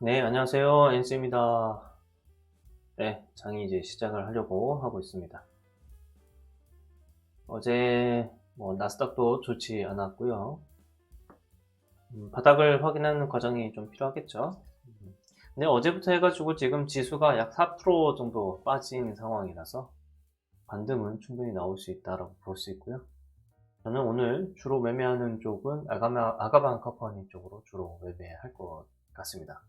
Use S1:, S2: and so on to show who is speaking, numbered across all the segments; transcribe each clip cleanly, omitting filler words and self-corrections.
S1: 네, 안녕하세요. NC입니다. 네, 장이 이제 시작을 하려고 하고 있습니다. 어제 나스닥도 좋지 않았고요. 바닥을 확인하는 과정이 좀 필요하겠죠. 근데 어제부터 해가지고 지금 지수가 약 4% 정도 빠진 상황이라서 반등은 충분히 나올 수 있다라고 볼 수 있고요. 저는 오늘 주로 매매하는 쪽은 아가방 컴퍼니 쪽으로 주로 매매할 것 같습니다.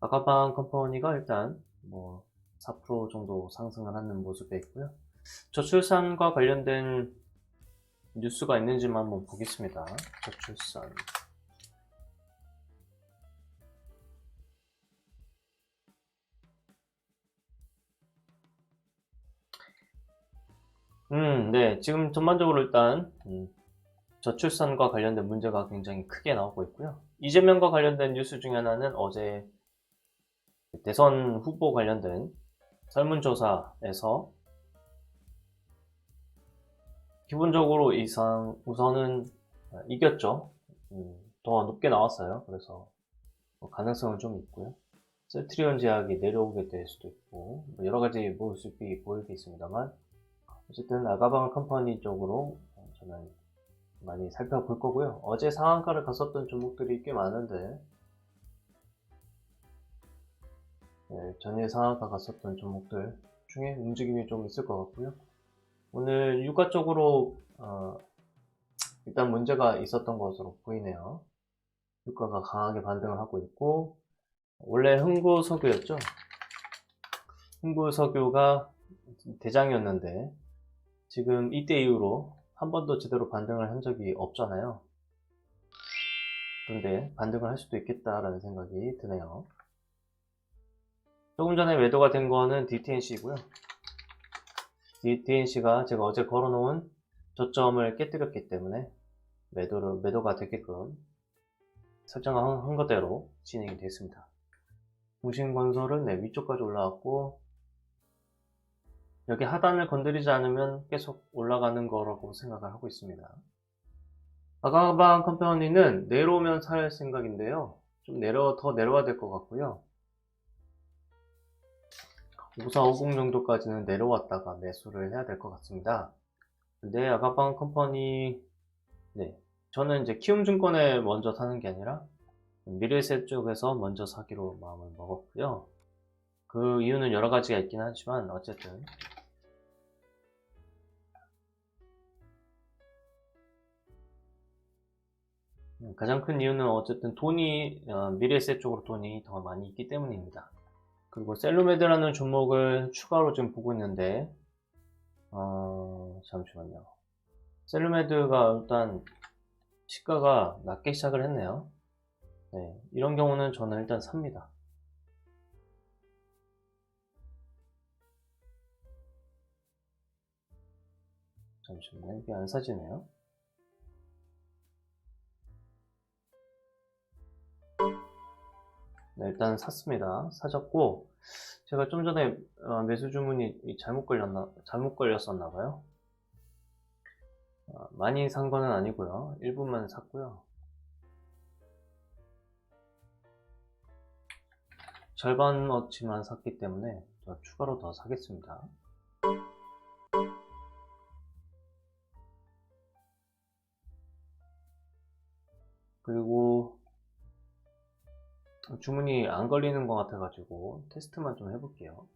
S1: 아가방 컴퍼니가 일단 4% 정도 상승을 하는 모습에 있고요. 저출산과 관련된 뉴스가 있는지만 한번 보겠습니다. 저출산. 네. 지금 전반적으로 일단, 저출산과 관련된 문제가 굉장히 크게 나오고 있고요. 이재명과 관련된 뉴스 중에 하나는 어제 대선 후보 관련된 설문조사에서 기본적으로 우선은 이겼죠. 더 높게 나왔어요. 그래서 가능성은 좀 있고요. 셀트리온 제약이 내려오게 될 수도 있고 여러 가지 모습이 보이게 있습니다만 어쨌든 아가방 컴퍼니 쪽으로 저는 많이 살펴볼 거고요. 어제 상한가를 갔었던 종목들이 꽤 많은데 전일 상한가 갔었던 종목들 중에 움직임이 좀 있을 것 같고요. 오늘 유가 쪽으로 일단 문제가 있었던 것으로 보이네요. 유가가 강하게 반등을 하고 있고 원래 흥구석유였죠. 흥구석유가 대장이었는데 지금 이때 이후로 한 번도 제대로 반등을 한 적이 없잖아요. 그런데 반등을 할 수도 있겠다라는 생각이 드네요. 조금 전에 매도가 된 거는 DTNC이고요. DTNC가 제가 어제 걸어놓은 저점을 깨뜨렸기 때문에 매도가 되게끔 설정한 거대로 진행이 됐습니다. 공신건설은 위쪽까지 올라왔고 여기 하단을 건드리지 않으면 계속 올라가는 거라고 생각을 하고 있습니다. 아가방 컴퍼니는 내려오면 살 생각인데요. 좀 더 내려와야 될 것 같고요. 5450 정도까지는 내려왔다가 매수를 해야 될 것 같습니다. 근데 아가방 컴퍼니, 저는 이제 키움증권에 먼저 사는 게 아니라 미래에셋 쪽에서 먼저 사기로 마음을 먹었고요. 그 이유는 여러 가지가 있긴 하지만 어쨌든 가장 큰 이유는 어쨌든 미래에셋 쪽으로 돈이 더 많이 있기 때문입니다. 그리고 셀로메드라는 종목을 추가로 지금 보고 있는데 잠시만요. 셀로메드가 일단 시가가 낮게 시작을 했네요. 이런 경우는 저는 일단 삽니다. 잠시만요. 이게 안 사지네요. 일단 샀습니다. 사졌고 제가 좀 전에 매수 주문이 잘못 걸렸었나봐요. 많이 산 거는 아니고요. 일부만 샀고요. 절반어치만 샀기 때문에 추가로 더 사겠습니다. 그리고 주문이 안 걸리는 것 같아가지고 테스트만 좀 해볼게요.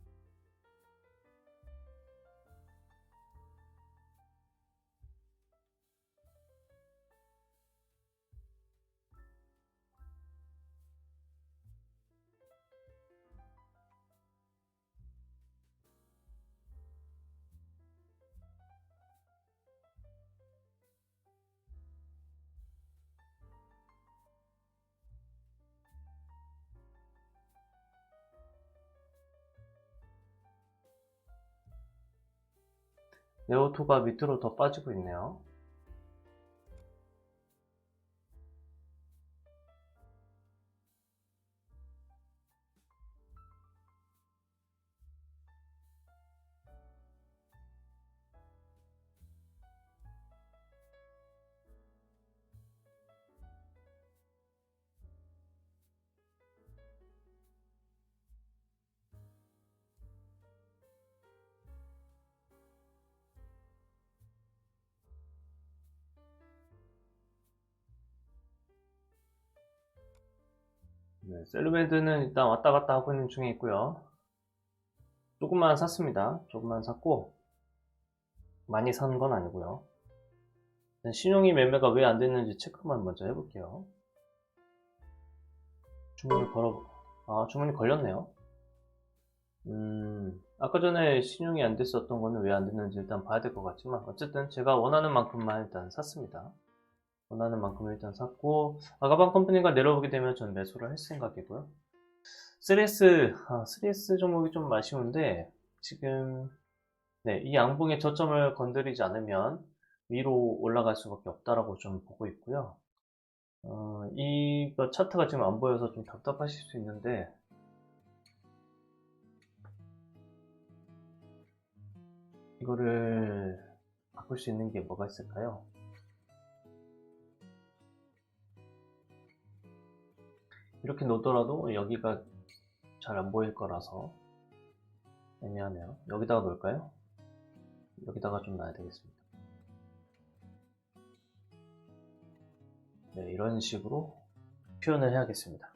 S1: 네오토가 밑으로 더 빠지고 있네요. 네, 셀루메드는 일단 왔다 갔다 하고 있는 중에 있고요. 조금만 샀습니다. 조금만 샀고 많이 산 건 아니고요. 신용이 매매가 왜 안 됐는지 체크만 먼저 해볼게요. 주문이 걸렸네요. 아까 전에 신용이 안 됐었던 거는 왜 안 됐는지 일단 봐야 될 것 같지만, 어쨌든 제가 원하는 만큼만 일단 샀습니다. 원하는 만큼을 일단 샀고, 아가방 컴퍼니가 내려오게 되면 전 매수를 할 생각이고요. 3S 종목이 좀 아쉬운데, 지금, 네, 이 양봉의 저점을 건드리지 않으면 위로 올라갈 수밖에 없다라고 좀 보고 있고요. 이거 차트가 지금 안 보여서 좀 답답하실 수 있는데, 이거를 바꿀 수 있는 게 뭐가 있을까요? 이렇게 놓더라도 여기가 잘 안 보일 거라서 애매하네요. 여기다가 놓을까요? 여기다가 좀 놔야 되겠습니다. 네, 이런 식으로 표현을 해야겠습니다.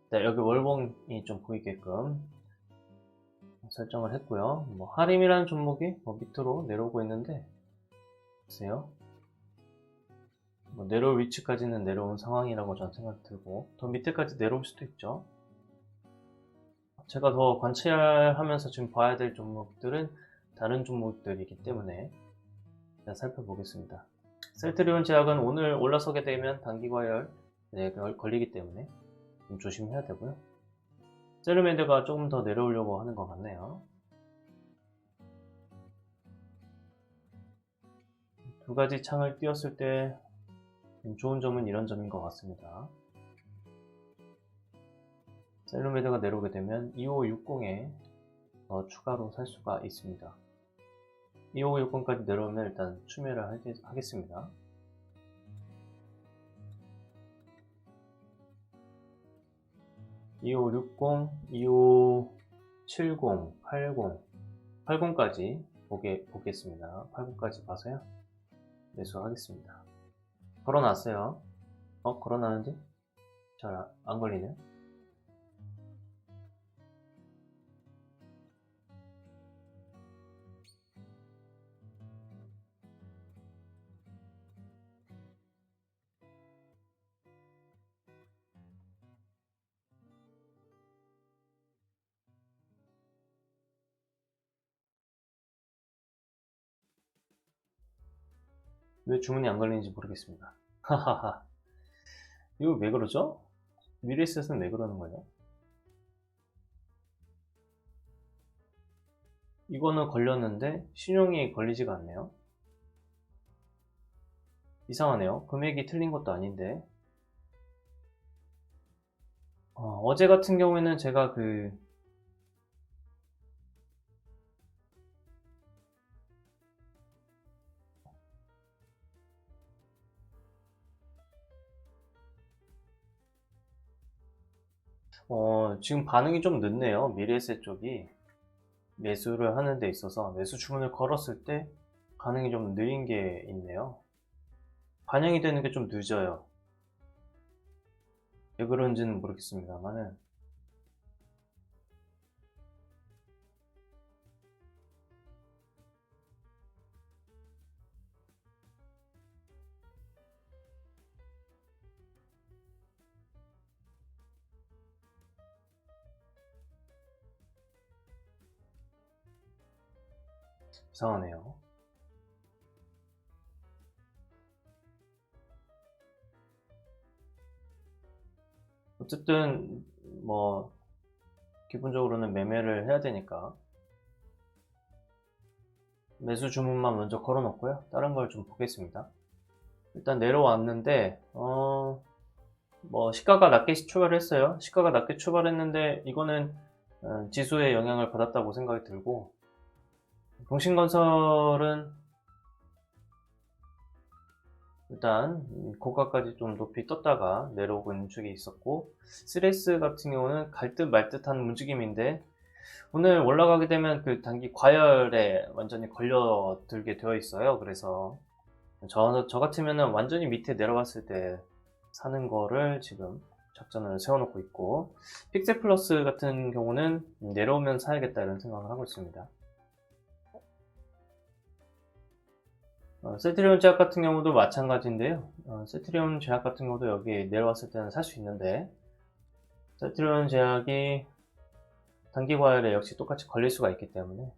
S1: 네, 여기 월봉이 좀 보이게끔 설정을 했고요. 하림이라는 종목이 밑으로 내려오고 있는데, 보세요. 내려올 위치까지는 내려온 상황이라고 저는 생각이 들고, 더 밑에까지 내려올 수도 있죠. 제가 더 관찰하면서 지금 봐야 될 종목들은 다른 종목들이기 때문에 일단 살펴보겠습니다. 셀트리온 제약은 오늘 올라서게 되면 단기 과열 걸리기 때문에 좀 조심해야 되고요. 셀루메드가 조금 더 내려오려고 하는 것 같네요. 두 가지 창을 띄웠을 때 좋은 점은 이런 점인 것 같습니다. 셀루메드가 내려오게 되면 2560에 더 추가로 살 수가 있습니다. 2560까지 내려오면 일단 추매를 하겠습니다. 2560, 2570, 80까지 보겠습니다. 80까지 봐서요. 매수하겠습니다. 걸어놨어요. 걸어놨는데 잘 안 걸리네요. 왜 주문이 안 걸리는지 모르겠습니다. 하하하. 이거 왜 그러죠? 미래에셋은 왜 그러는 거예요? 이거는 걸렸는데 신용이 걸리지가 않네요. 이상하네요. 금액이 틀린 것도 아닌데. 어제 같은 경우에는 제가 지금 반응이 좀 늦네요. 미래에셋 쪽이 매수를 하는 데 있어서 매수 주문을 걸었을 때 반응이 좀 느린 게 있네요. 반영이 되는 게 좀 늦어요. 왜 그런지는 모르겠습니다만은 이상하네요. 어쨌든 기본적으로는 매매를 해야 되니까 매수 주문만 먼저 걸어 놓고요. 다른 걸 좀 보겠습니다. 일단 내려왔는데 시가가 낮게 출발을 했어요. 시가가 낮게 출발했는데 이거는 지수에 영향을 받았다고 생각이 들고, 동신건설은 일단 고가까지 좀 높이 떴다가 내려오고 있는 축이 있었고, 3S 같은 경우는 갈 듯 말 듯한 움직임인데 오늘 올라가게 되면 그 단기 과열에 완전히 걸려들게 되어 있어요. 그래서 저 같으면은 완전히 밑에 내려갔을 때 사는 거를 지금 작전을 세워놓고 있고, 픽셀플러스 같은 경우는 내려오면 사야겠다 이런 생각을 하고 있습니다. 세트리온 제약 같은 경우도 마찬가지인데요. 세트리온 제약 같은 경우도 여기 내려왔을 때는 살 수 있는데, 세트리온 제약이 단기 과열에 역시 똑같이 걸릴 수가 있기 때문에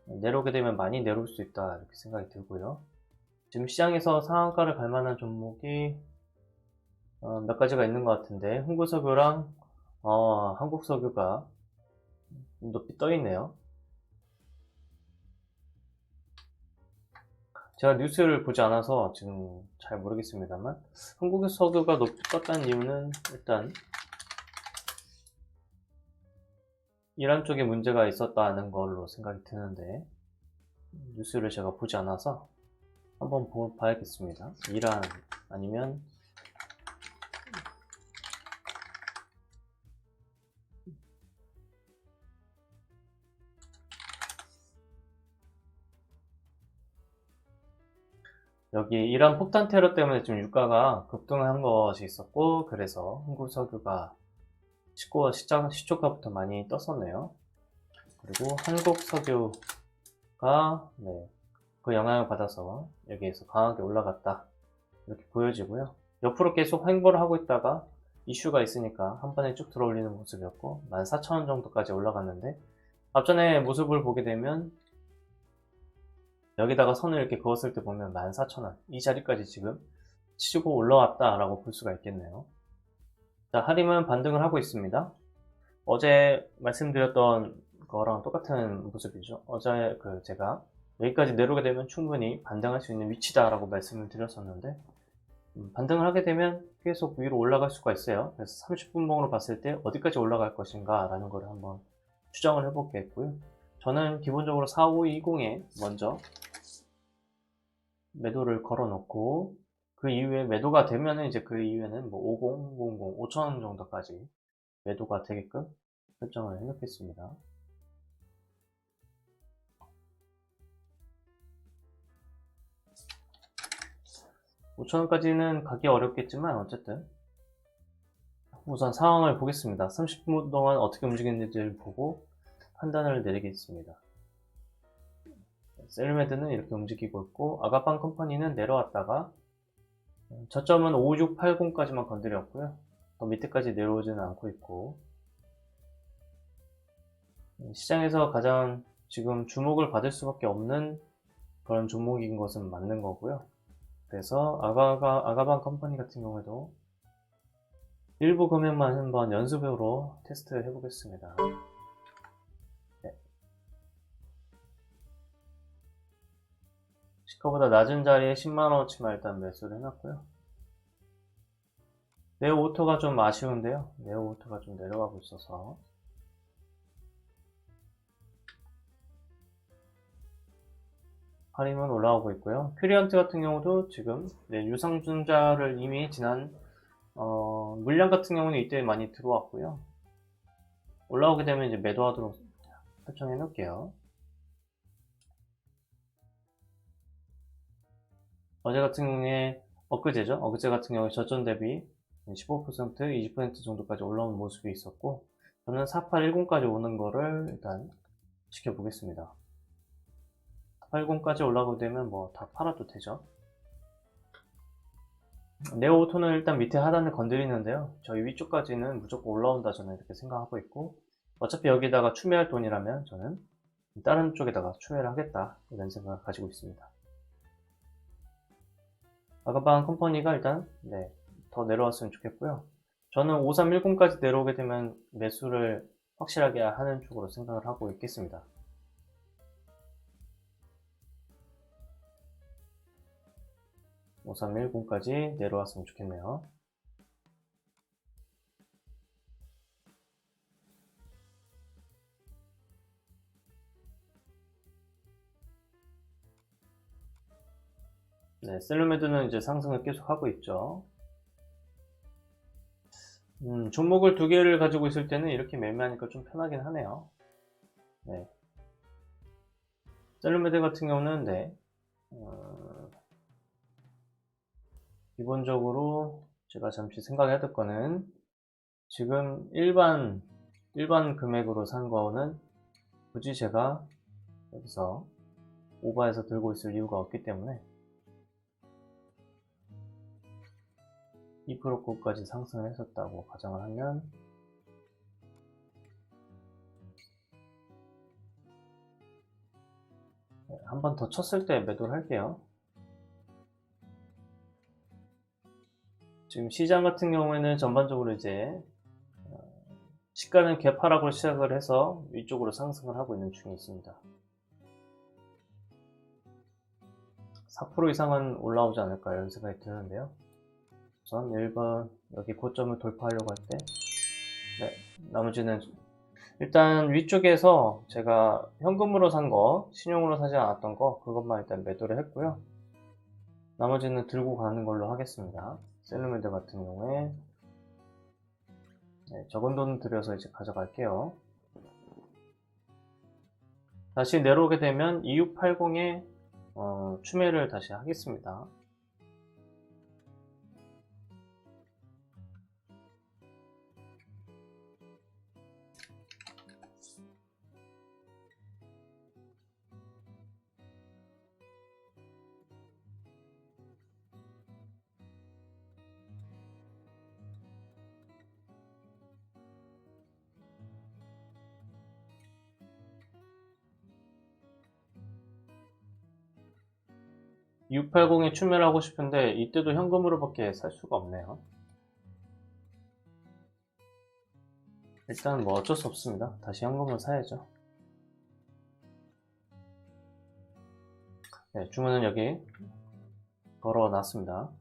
S1: 내려오게 되면 많이 내려올 수 있다 이렇게 생각이 들고요. 지금 시장에서 상한가를 갈 만한 종목이 몇 가지가 있는 것 같은데, 흥구석유랑 한국석유가 높이 떠 있네요. 제가 뉴스를 보지 않아서 지금 잘 모르겠습니다만, 한국석유가 높이 떴다는 이유는 일단 이란 쪽에 문제가 있었다는 걸로 생각이 드는데, 뉴스를 제가 보지 않아서 한번 봐야겠습니다. 이란 아니면 여기 이란 폭탄 테러 때문에 좀 유가가 급등한 것이 있었고, 그래서 한국석유가 시초가부터 많이 떴었네요. 그리고 한국석유가 그 영향을 받아서 여기에서 강하게 올라갔다 이렇게 보여지고요. 옆으로 계속 횡보를 하고 있다가 이슈가 있으니까 한 번에 쭉 들어올리는 모습이었고, 14,000원 정도까지 올라갔는데, 앞전에 모습을 보게 되면 여기다가 선을 이렇게 그었을 때 보면 14,000원 이 자리까지 지금 치고 올라왔다 라고 볼 수가 있겠네요. 자, 하림은 반등을 하고 있습니다. 어제 말씀드렸던 거랑 똑같은 모습이죠. 어제 제가 여기까지 내려오게 되면 충분히 반등할 수 있는 위치다 라고 말씀을 드렸었는데, 반등을 하게 되면 계속 위로 올라갈 수가 있어요. 그래서 30분봉으로 봤을 때 어디까지 올라갈 것인가 라는 거를 한번 추정을 해보겠고요. 저는 기본적으로 4520에 먼저 매도를 걸어 놓고, 그 이후에 매도가 되면은 이제 그 이후에는 뭐 5000, 5000원 정도까지 매도가 되게끔 설정을 해 놓겠습니다. 5000원까지는 가기 어렵겠지만 어쨌든 우선 상황을 보겠습니다. 30분 동안 어떻게 움직이는지를 보고 판단을 내리겠습니다. 셀메드는 이렇게 움직이고 있고, 아가방 컴퍼니는 내려왔다가 저점은 5680까지만 건드렸고요. 더 밑에까지 내려오지는 않고 있고, 시장에서 가장 지금 주목을 받을 수밖에 없는 그런 종목인 것은 맞는 거고요. 그래서 아가방 컴퍼니 같은 경우에도 일부 금액만 한번 연습으로 테스트 해보겠습니다. 네. 시가보다 낮은 자리에 10만원어치만 일단 매수를 해놨고요. 네오오토가 좀 아쉬운데요. 네오오토가 좀 내려가고 있어서 하림은 올라오고 있고요. 퓨리언트 같은 경우도 지금 유상증자를 이미 지난 물량 같은 경우는 이때 많이 들어왔고요. 올라오게 되면 이제 매도하도록 설정해 놓을게요. 어제 같은 경우에 어제 같은 경우에 저점 대비 15%, 20% 정도까지 올라온 모습이 있었고, 저는 4810까지 오는 거를 일단 지켜보겠습니다. 80까지 올라오게 되면 뭐 다 팔아도 되죠. 네오오토는 일단 밑에 하단을 건드리는데요. 저희 위쪽까지는 무조건 올라온다 저는 이렇게 생각하고 있고, 어차피 여기다가 추매할 돈이라면 저는 다른 쪽에다가 추매를 하겠다 이런 생각을 가지고 있습니다. 아가방 컴퍼니가 일단 더 내려왔으면 좋겠고요. 저는 5310까지 내려오게 되면 매수를 확실하게 하는 쪽으로 생각을 하고 있겠습니다. 5310까지 내려왔으면 좋겠네요. 셀루메드는 이제 상승을 계속 하고 있죠. 종목을 두 개를 가지고 있을 때는 이렇게 매매하니까 좀 편하긴 하네요. 셀루메드 같은 경우는 기본적으로 제가 잠시 생각해야 될 거는 지금 일반 금액으로 산 거는 굳이 제가 여기서 오버해서 들고 있을 이유가 없기 때문에 2%까지 상승을 했었다고 가정을 하면 한 번 더 쳤을 때 매도를 할게요. 지금 시장 같은 경우에는 전반적으로 이제 시가는 개파락으로 시작을 해서 위쪽으로 상승을 하고 있는 중에 있습니다. 4% 이상은 올라오지 않을까 이런 생각이 드는데요. 우선 1번 여기 고점을 돌파하려고 할 때 나머지는 일단 위쪽에서 제가 현금으로 산 거, 신용으로 사지 않았던 거 그것만 일단 매도를 했고요. 나머지는 들고 가는 걸로 하겠습니다. 셀러메드 같은 경우에 적은 돈 들여서 이제 가져갈게요. 다시 내려오게 되면 2680에 추매를 다시 하겠습니다. (680에) 추매를 하고 싶은데 이때도 현금으로밖에 살 수가 없네요. 일단 뭐 어쩔 수 없습니다. 다시 현금으로 사야죠. 주문은 여기 걸어 놨습니다.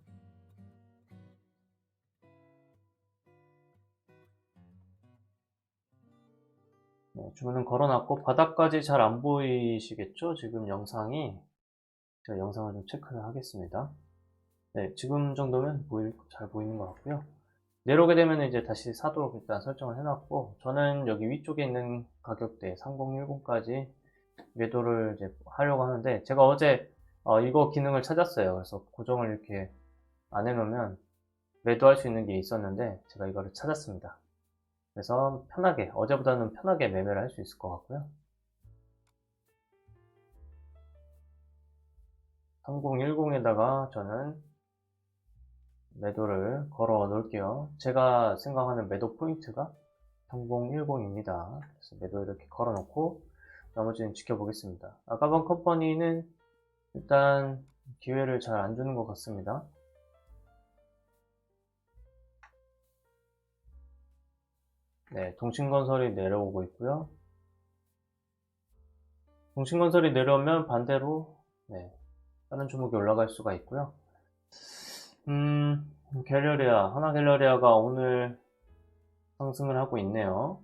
S1: 주문은 걸어 놨고 바닥까지 잘 안 보이시겠죠? 지금 영상이. 제가 영상을 좀 체크를 하겠습니다. 지금 정도면 잘 보이는 것 같고요. 내려오게 되면 이제 다시 사도록 일단 설정을 해놨고, 저는 여기 위쪽에 있는 가격대 3010까지 매도를 이제 하려고 하는데, 제가 어제 이거 기능을 찾았어요. 그래서 고정을 이렇게 안 해놓으면 매도할 수 있는 게 있었는데, 제가 이거를 찾았습니다. 그래서 편하게, 어제보다는 편하게 매매를 할 수 있을 것 같고요. 3010에다가 저는 매도를 걸어 놓을게요. 제가 생각하는 매도 포인트가 3010입니다. 그래서 매도 이렇게 걸어 놓고 나머지는 지켜보겠습니다. 아까번 컴퍼니는 일단 기회를 잘 안 주는 것 같습니다. 동신건설이 내려오고 있고요. 동신건설이 내려오면 반대로 다른 종목이 올라갈 수가 있고요. 갤러리아, 하나갤러리아가 오늘 상승을 하고 있네요.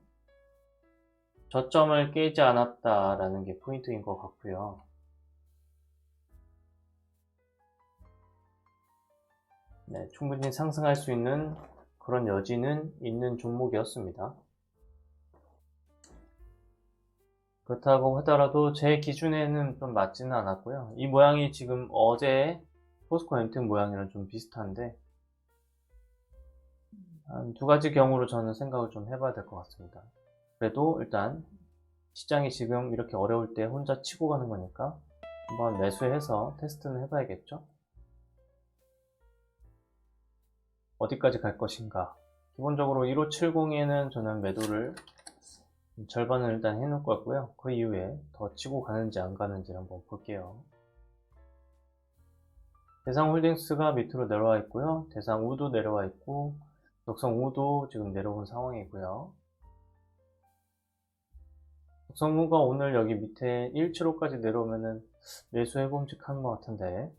S1: 저점을 깨지 않았다라는 게 포인트인 것 같고요. 충분히 상승할 수 있는 그런 여지는 있는 종목이었습니다. 그렇다고 하더라도 제 기준에는 좀 맞지는 않았고요. 이 모양이 지금 어제 포스코 엔텍 모양이랑 좀 비슷한데 한 두 가지 경우로 저는 생각을 좀 해봐야 될 것 같습니다. 그래도 일단 시장이 지금 이렇게 어려울 때 혼자 치고 가는 거니까 한번 매수해서 테스트는 해봐야겠죠. 어디까지 갈 것인가. 기본적으로 1570에는 저는 매도를 절반을 일단 해놓을 거고요. 그 이후에 더 치고 가는지 안 가는지 한번 볼게요. 대상홀딩스가 밑으로 내려와 있고요. 대상우도 내려와 있고 덕성우도 지금 내려온 상황이고요. 덕성우가 오늘 여기 밑에 175까지 내려오면은 매수해봄직한 것 같은데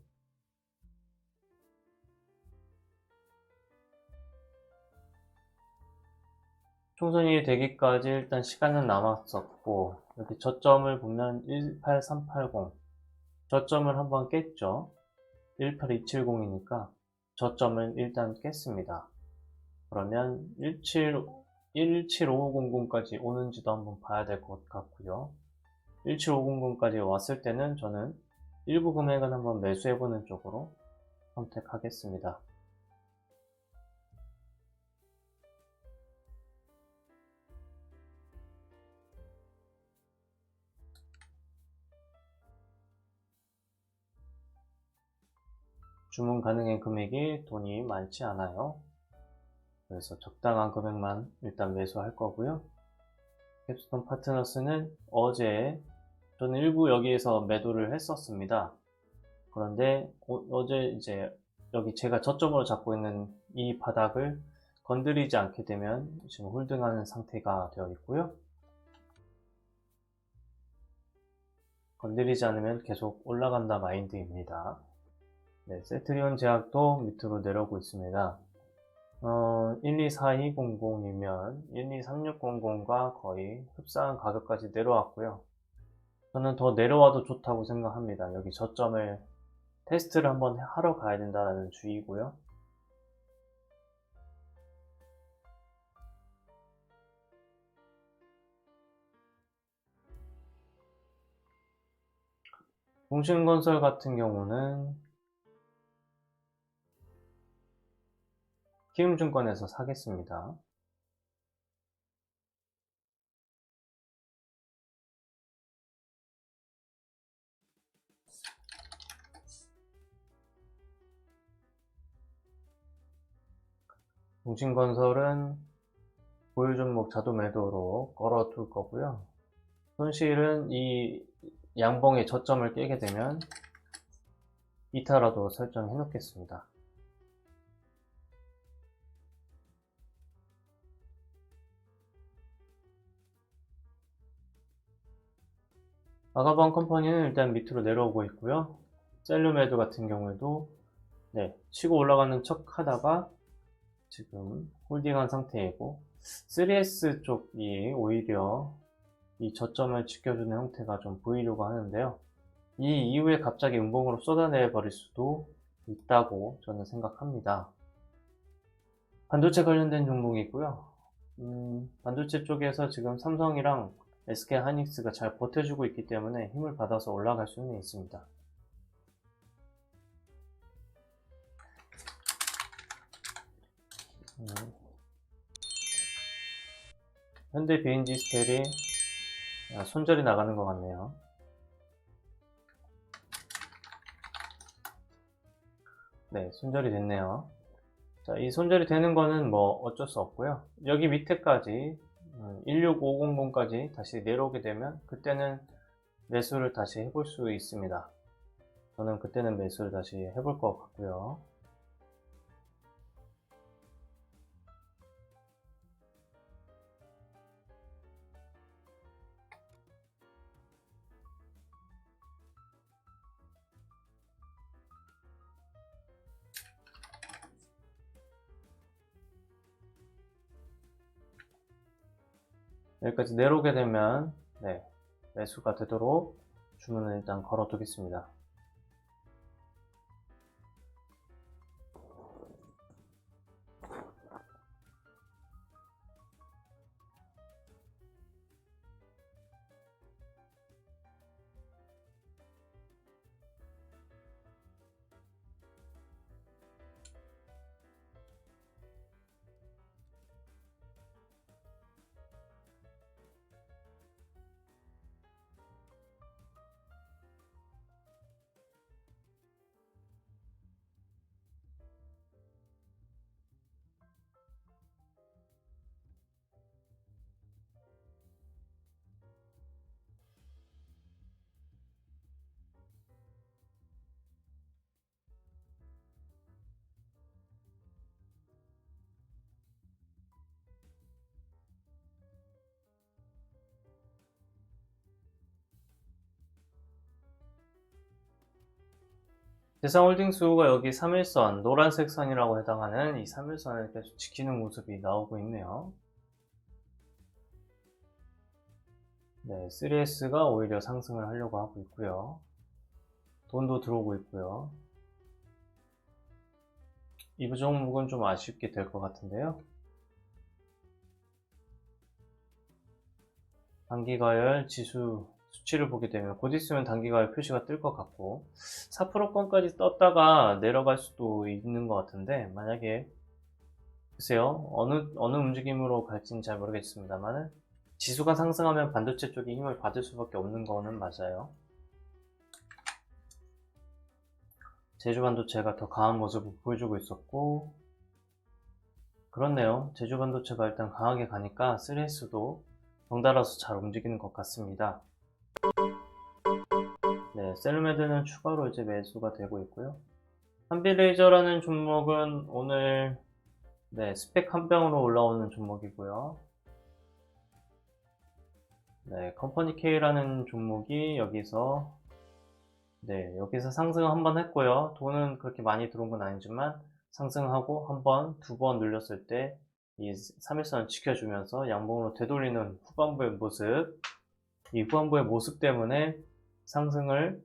S1: 총선이 되기까지 일단 시간은 남았었고 여기 저점을 보면 18380 저점을 한번 깼죠. 18270이니까 저점을 일단 깼습니다. 그러면 17500까지 오는지도 한번 봐야 될 것 같고요. 17500까지 왔을 때는 저는 일부 금액은 한번 매수해보는 쪽으로 선택하겠습니다. 주문 가능한 금액이 돈이 많지 않아요. 그래서 적당한 금액만 일단 매수할 거고요. 캡스톤 파트너스는 어제 저는 일부 여기에서 매도를 했었습니다. 그런데 어제 이제 여기 제가 저점으로 잡고 있는 이 바닥을 건드리지 않게 되면 지금 홀딩하는 상태가 되어 있고요. 건드리지 않으면 계속 올라간다 마인드입니다. 네, 세트리온 제약도 밑으로 내려오고 있습니다. 124200이면 123600과 거의 흡사한 가격까지 내려왔고요. 저는 더 내려와도 좋다고 생각합니다. 여기 저점을 테스트를 한번 하러 가야 된다는 주의고요. 동신건설 같은 경우는 키움증권에서 사겠습니다. 동신건설은 보유 종목 자도 매도로 걸어둘 거고요. 손실은 이 양봉의 저점을 깨게 되면 이타라도 설정해 놓겠습니다. 아가방 컴퍼니는 일단 밑으로 내려오고 있고요. 셀루메드 같은 경우에도 치고 올라가는 척 하다가 지금 홀딩한 상태이고 3S 쪽이 오히려 이 저점을 지켜주는 형태가 좀 보이려고 하는데요. 이 이후에 갑자기 음봉으로 쏟아내 버릴 수도 있다고 저는 생각합니다. 반도체 관련된 종목이고요. 반도체 쪽에서 지금 삼성이랑 SK 하이닉스가 잘 버텨주고 있기 때문에 힘을 받아서 올라갈 수는 있습니다. 현대 비엔디스텔이 손절이 나가는 것 같네요. 네, 손절이 됐네요. 자, 이 손절이 되는 거는 뭐 어쩔 수 없고요. 여기 밑에까지 16500까지 다시 내려오게 되면 그때는 매수를 다시 해볼 수 있습니다. 저는 그때는 매수를 다시 해볼 것 같고요. 여기까지 내려오게 되면 매수가 되도록 주문을 일단 걸어 두겠습니다. 대상홀딩스가 여기 3일선, 노란색 선이라고 해당하는 이 3일선을 계속 지키는 모습이 나오고 있네요. 3S가 오히려 상승을 하려고 하고 있고요. 돈도 들어오고 있고요. 이 종목은 좀 아쉽게 될 것 같은데요. 단기가열 지수 수치를 보게 되면 곧 있으면 단기가열 표시가 뜰 것 같고 4%권까지 떴다가 내려갈 수도 있는 것 같은데, 만약에 글쎄요, 어느 움직임으로 갈지는 잘 모르겠습니다만 지수가 상승하면 반도체 쪽이 힘을 받을 수밖에 없는 거는 맞아요. 제주반도체가 더 강한 모습을 보여주고 있었고, 그렇네요. 제주반도체가 일단 강하게 가니까 3S도 덩달아서 잘 움직이는 것 같습니다. 네, 셀메드는 추가로 이제 매수가 되고 있고요. 한비레이저라는 종목은 오늘 네, 스펙 한 병으로 올라오는 종목이고요. 네, 컴퍼니 K라는 종목이 여기서 상승을 한번 했고요. 돈은 그렇게 많이 들어온 건 아니지만 상승하고 한 번, 두 번 눌렸을 때 이 3일선을 지켜주면서 양봉으로 되돌리는 후반부의 모습, 이 후반부의 모습 때문에 상승을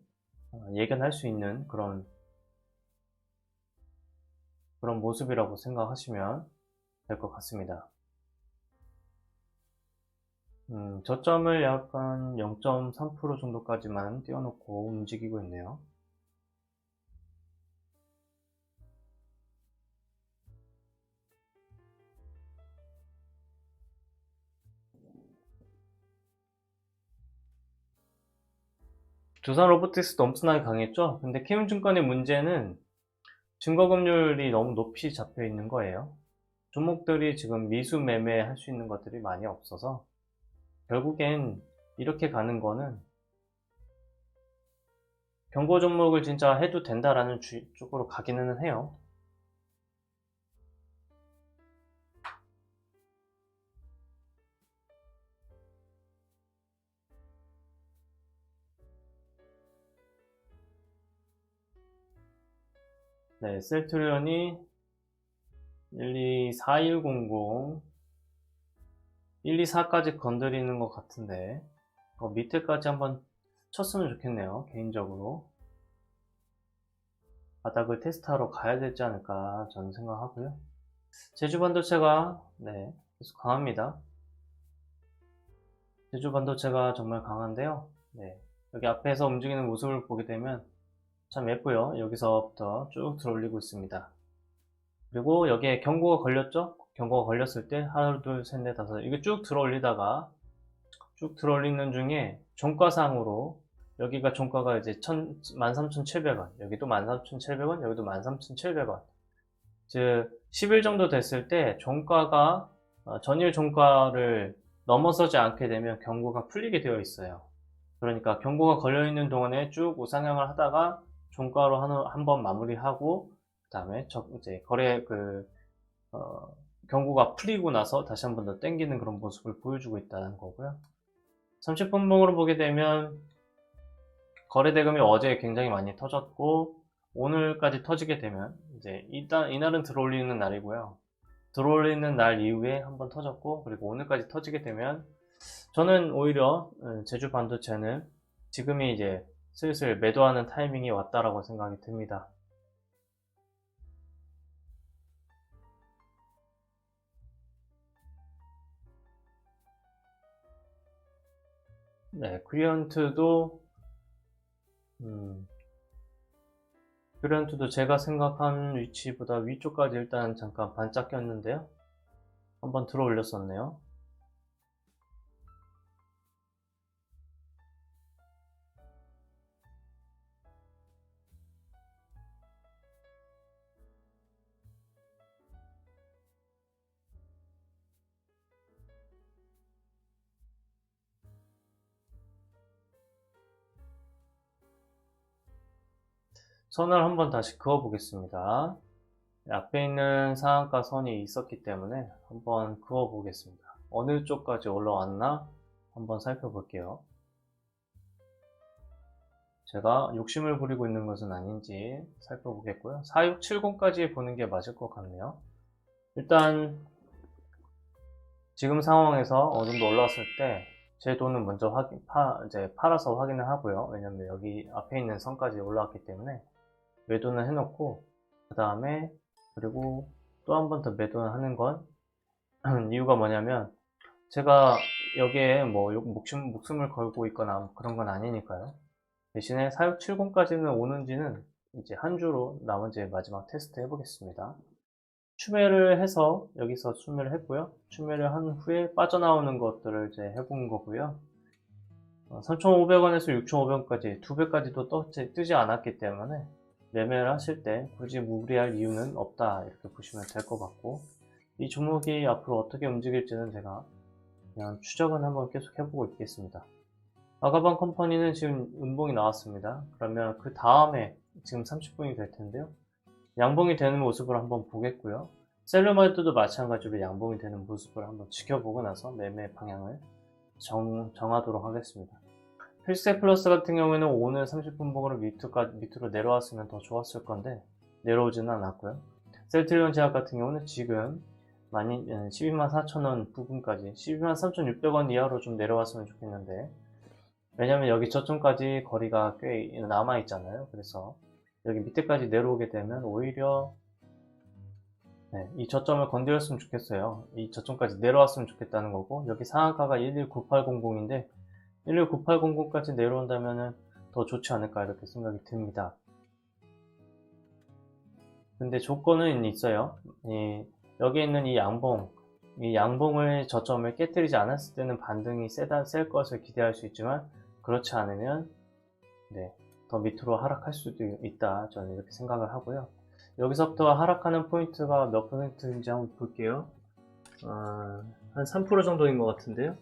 S1: 예견할 수 있는 그런 모습이라고 생각하시면 될 것 같습니다. 저점을 약간 0.3% 정도까지만 띄워놓고 움직이고 있네요. 두산 로보틱스도 엄청나게 강했죠? 근데 키움증권의 문제는 증거금률이 너무 높이 잡혀 있는 거예요. 종목들이 지금 미수 매매 할 수 있는 것들이 많이 없어서 결국엔 이렇게 가는 거는 경고 종목을 진짜 해도 된다라는 쪽으로 가기는 해요. 네, 셀트리온이 124100 124까지 건드리는 것 같은데 밑에까지 한번 쳤으면 좋겠네요. 개인적으로 바닥을 테스트하러 가야 되지 않을까 저는 생각하고요. 제주반도체가 계속 강합니다. 제주반도체가 정말 강한데요. 여기 앞에서 움직이는 모습을 보게 되면 참 예쁘요. 여기서부터 쭉 들어올리고 있습니다. 그리고 여기에 경고가 걸렸죠? 경고가 걸렸을 때 하나, 둘, 셋, 넷, 다섯 이게 쭉 들어올리다가 쭉 들어올리는 중에 종가상으로 여기가 종가가 이제 13,700원, 여기도 13,700원, 여기도 13,700원. 즉 10일 정도 됐을 때 종가가 전일 종가를 넘어서지 않게 되면 경고가 풀리게 되어 있어요. 그러니까 경고가 걸려 있는 동안에 쭉 우상향을 하다가 종가로 한번 마무리하고 그 다음에 이제 경고가 풀리고 나서 다시 한 번 더 땡기는 그런 모습을 보여주고 있다는 거고요. 30분봉으로 보게 되면 거래대금이 어제 굉장히 많이 터졌고 오늘까지 터지게 되면 이제 이날은 들어올리는 날이고요. 들어올리는 날 이후에 한번 터졌고 그리고 오늘까지 터지게 되면 저는 오히려 제주 반도체는 지금이 이제 슬슬 매도하는 타이밍이 왔다라고 생각이 듭니다. 네, 그리언트도 제가 생각한 위치보다 위쪽까지 일단 잠깐 반짝 꼈는데요. 한번 들어 올렸었네요. 선을 한번 다시 그어 보겠습니다. 앞에 있는 상한가 선이 있었기 때문에 한번 그어 보겠습니다. 어느 쪽까지 올라왔나 한번 살펴볼게요. 제가 욕심을 부리고 있는 것은 아닌지 살펴보겠고요. 4670까지 보는 게 맞을 것 같네요. 일단 지금 상황에서 어느 정도 올라왔을 때 제 돈은 먼저 이제 팔아서 확인을 하고요. 왜냐면 여기 앞에 있는 선까지 올라왔기 때문에 매도는 해놓고 그 다음에 그리고 또 한 번 더 매도를 하는 건 이유가 뭐냐면 제가 여기에 뭐 목숨을 걸고 있거나 그런 건 아니니까요. 대신에 4670까지는 오는지는 이제 한 주로 나머지 마지막 테스트 해보겠습니다. 추매를 해서 여기서 추매를 했고요. 추매를 한 후에 빠져나오는 것들을 이제 해본 거고요. 3,500원에서 6,500원까지 2배까지도 뜨지 않았기 때문에 매매를 하실 때 굳이 무리할 이유는 없다 이렇게 보시면 될 것 같고, 이 종목이 앞으로 어떻게 움직일지는 제가 그냥 추적은 한번 계속 해보고 있겠습니다. 아가방 컴퍼니는 지금 음봉이 나왔습니다. 그러면 그 다음에 지금 30분이 될 텐데요. 양봉이 되는 모습을 한번 보겠고요. 셀러마이트도 마찬가지로 양봉이 되는 모습을 한번 지켜보고 나서 매매 방향을 정하도록 하겠습니다. 필세 플러스 같은 경우에는 오늘 30분봉으로 밑으로 내려왔으면 더 좋았을 건데 내려오지는 않았고요. 셀트리온 제약 같은 경우는 지금 124,000원 부분까지 123,600원 이하로 좀 내려왔으면 좋겠는데, 왜냐면 여기 저점까지 거리가 꽤 남아 있잖아요. 그래서 여기 밑에까지 내려오게 되면 오히려 이 저점을 건드렸으면 좋겠어요. 이 저점까지 내려왔으면 좋겠다는 거고, 여기 상한가가 119800인데 119800까지 내려온다면 더 좋지 않을까 이렇게 생각이 듭니다. 근데 조건은 있어요. 여기 있는 이 양봉을 저점을 깨뜨리지 않았을 때는 반등이 셀 것을 기대할 수 있지만, 그렇지 않으면 더 밑으로 하락할 수도 있다, 저는 이렇게 생각을 하고요. 여기서부터 하락하는 포인트가 몇 퍼센트인지 한번 볼게요. 한 3% 정도인 것 같은데요.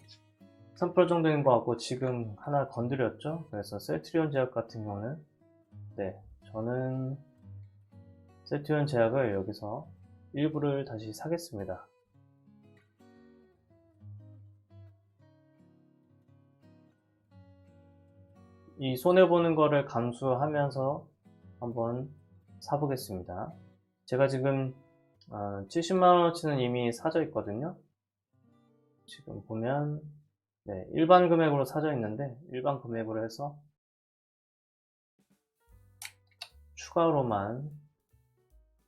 S1: 3% 정도인 것 같고 지금 하나 건드렸죠. 그래서 셀트리온 제약 같은 경우는 저는 셀트리온 제약을 여기서 일부를 다시 사겠습니다. 이 손해보는 거를 감수하면서 한번 사보겠습니다. 제가 지금 70만원어치는 이미 사져 있거든요. 지금 보면 일반 금액으로 사져 있는데, 일반 금액으로 해서 추가로만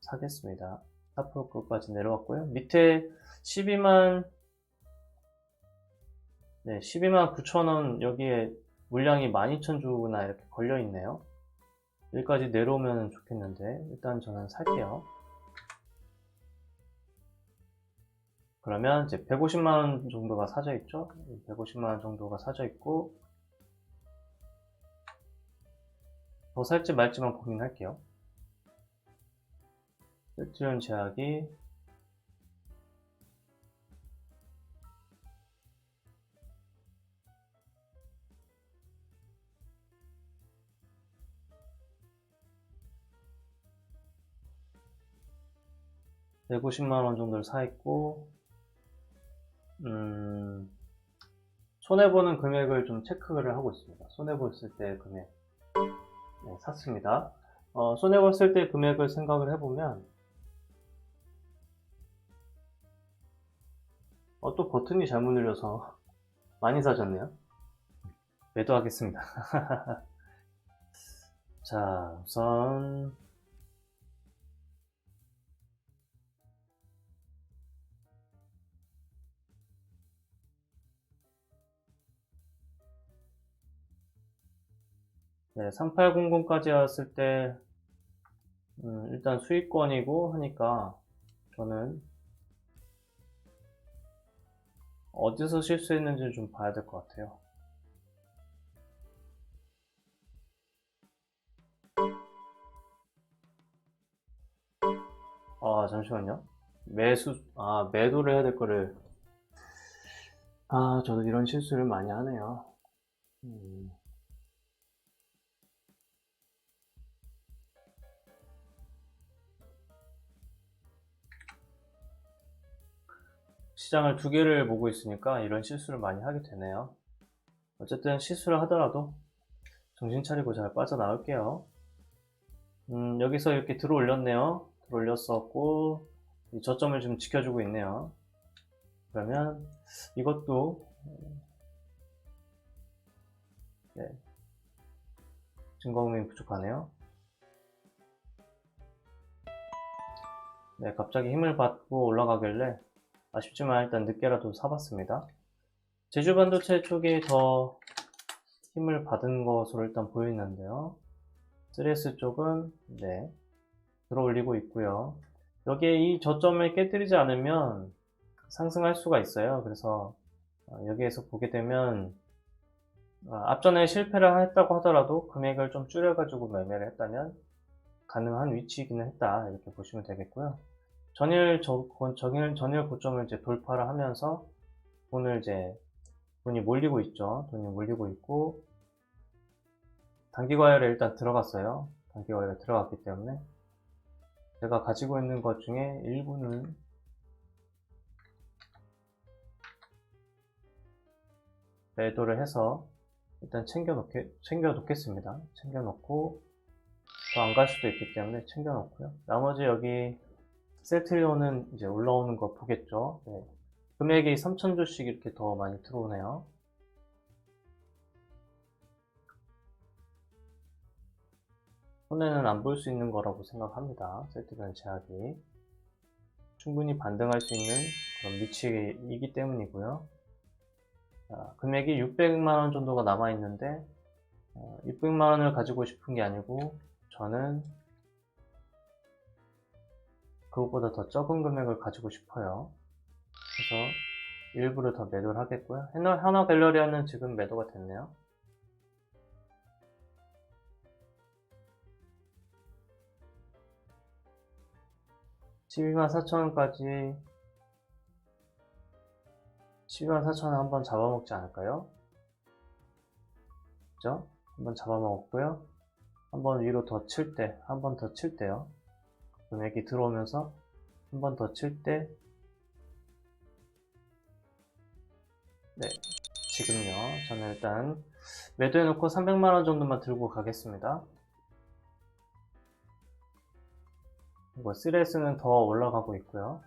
S1: 사겠습니다. 4%까지 내려왔고요. 밑에 12만 9천원, 여기에 물량이 12,000주나 이렇게 걸려 있네요. 여기까지 내려오면 좋겠는데 일단 저는 살게요. 그러면 이제 150만원 정도가 사져 있죠. 150만원 정도가 사져 있고, 더 살지 말지만 고민할게요. 셀트리온 제약이 $150만원 정도를 사 있고, 손해보는 금액을 좀 체크를 하고 있습니다. 손해봤을 때 금액 샀습니다. 손해봤을 때 금액을 생각을 해보면 또 버튼이 잘못 눌려서 많이 사졌네요. 매도하겠습니다. 자, 우선 네, 3800까지 왔을 때 일단 수익권이고 하니까 저는 어디서 실수했는지 좀 봐야 될 것 같아요. 잠시만요. 매도를 해야 될 거를, 저도 이런 실수를 많이 하네요. 시장을 두 개를 보고 있으니까 이런 실수를 많이 하게 되네요. 어쨌든 실수를 하더라도 정신 차리고 잘 빠져나올게요. 여기서 이렇게 들어올렸네요. 들어올렸었고 저점을 좀 지켜주고 있네요. 그러면 이것도 증거응명이 부족하네요. 갑자기 힘을 받고 올라가길래 아쉽지만 일단 늦게라도 사봤습니다. 제주반도체 쪽이 더 힘을 받은 것으로 일단 보이는데요. 3S 쪽은 들어올리고 있고요. 여기에 이 저점을 깨뜨리지 않으면 상승할 수가 있어요. 그래서 여기에서 보게 되면 앞전에 실패를 했다고 하더라도 금액을 좀 줄여가지고 매매를 했다면 가능한 위치이기는 했다. 이렇게 보시면 되겠고요. 전일 고점을 이제 돌파를 하면서 돈이 몰리고 있죠. 돈이 몰리고 있고, 단기 과열에 일단 들어갔어요. 단기 과열에 들어갔기 때문에 제가 가지고 있는 것 중에 일부는 매도를 해서 일단 챙겨 놓겠습니다. 챙겨 놓고 더 안 갈 수도 있기 때문에 챙겨 놓고요. 나머지 여기 셀트리온은 이제 올라오는 거 보겠죠. 네. 금액이 3,000주씩 이렇게 더 많이 들어오네요. 손해는 안 볼 수 있는 거라고 생각합니다. 셀트리온 제약이 충분히 반등할 수 있는 그런 위치이기 때문이고요. 자, 금액이 600만원 정도가 남아있는데 600만원을 가지고 싶은 게 아니고 저는 그것보다 더 적은 금액을 가지고 싶어요. 그래서 일부를 더 매도를 하겠고요. 하나갤러리아는 지금 매도가 됐네요. (124,000원까지) 124,000원 한번 잡아먹지 않을까요? 그죠? 한번 잡아먹었고요. 한번 위로 더 칠 때, 한 번 더 칠 때요. 금액이 들어오면서 한 번 더 칠 때, 네, 지금요. 저는 일단 매도해놓고 300만원 정도만 들고 가겠습니다. 이거 3S는 더 올라가고 있고요.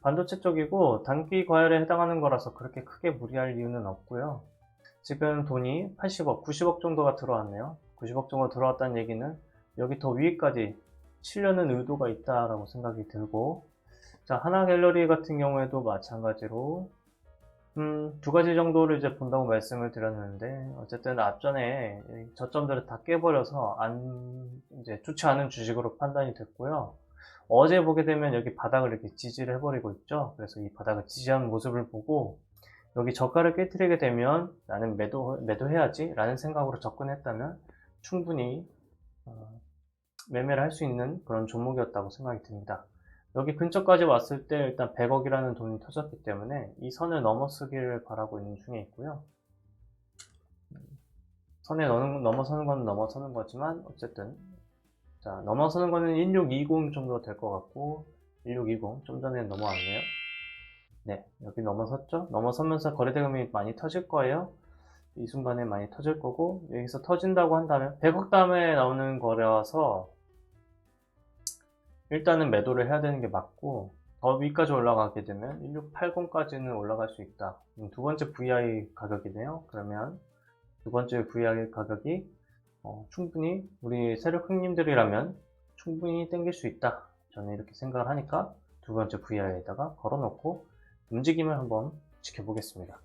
S1: 반도체 쪽이고 단기 과열에 해당하는 거라서 그렇게 크게 무리할 이유는 없고요. 지금 돈이 80억, 90억 정도가 들어왔네요. 90억 정도 들어왔다는 얘기는 여기 더 위까지 치려는 의도가 있다라고 생각이 들고, 자, 하나갤러리 같은 경우에도 마찬가지로 두 가지 정도를 이제 본다고 말씀을 드렸는데, 어쨌든 앞전에 저점들을 다 깨버려서 이제 좋지 않은 주식으로 판단이 됐고요. 어제 보게 되면 여기 바닥을 이렇게 지지를 해버리고 있죠. 그래서 이 바닥을 지지하는 모습을 보고 여기 저가를 깨뜨리게 되면 나는 매도해야지 라는 생각으로 접근했다면 충분히 매매를 할 수 있는 그런 종목이었다고 생각이 듭니다. 여기 근처까지 왔을 때 일단 100억이라는 돈이 터졌기 때문에 이 선을 넘어서기를 바라고 있는 중에 있고요. 선에 넘어서는 건 넘어서는 거지만 어쨌든 자, 넘어서는 거는 1620 정도 될 것 같고 1620 좀 전에 넘어왔네요. 네, 여기 넘어섰죠? 넘어서면서 거래대금이 많이 터질 거예요. 이 순간에 많이 터질 거고, 여기서 터진다고 한다면 100억 다음에 나오는 거래와서 일단은 매도를 해야 되는 게 맞고, 더 위까지 올라가게 되면 1680까지는 올라갈 수 있다. 두 번째 VI 가격이네요. 그러면 두 번째 VI 가격이 충분히 우리 세력 형님들이라면 충분히 땡길 수 있다. 저는 이렇게 생각을 하니까 두 번째 VI에다가 걸어놓고 움직임을 한번 지켜보겠습니다.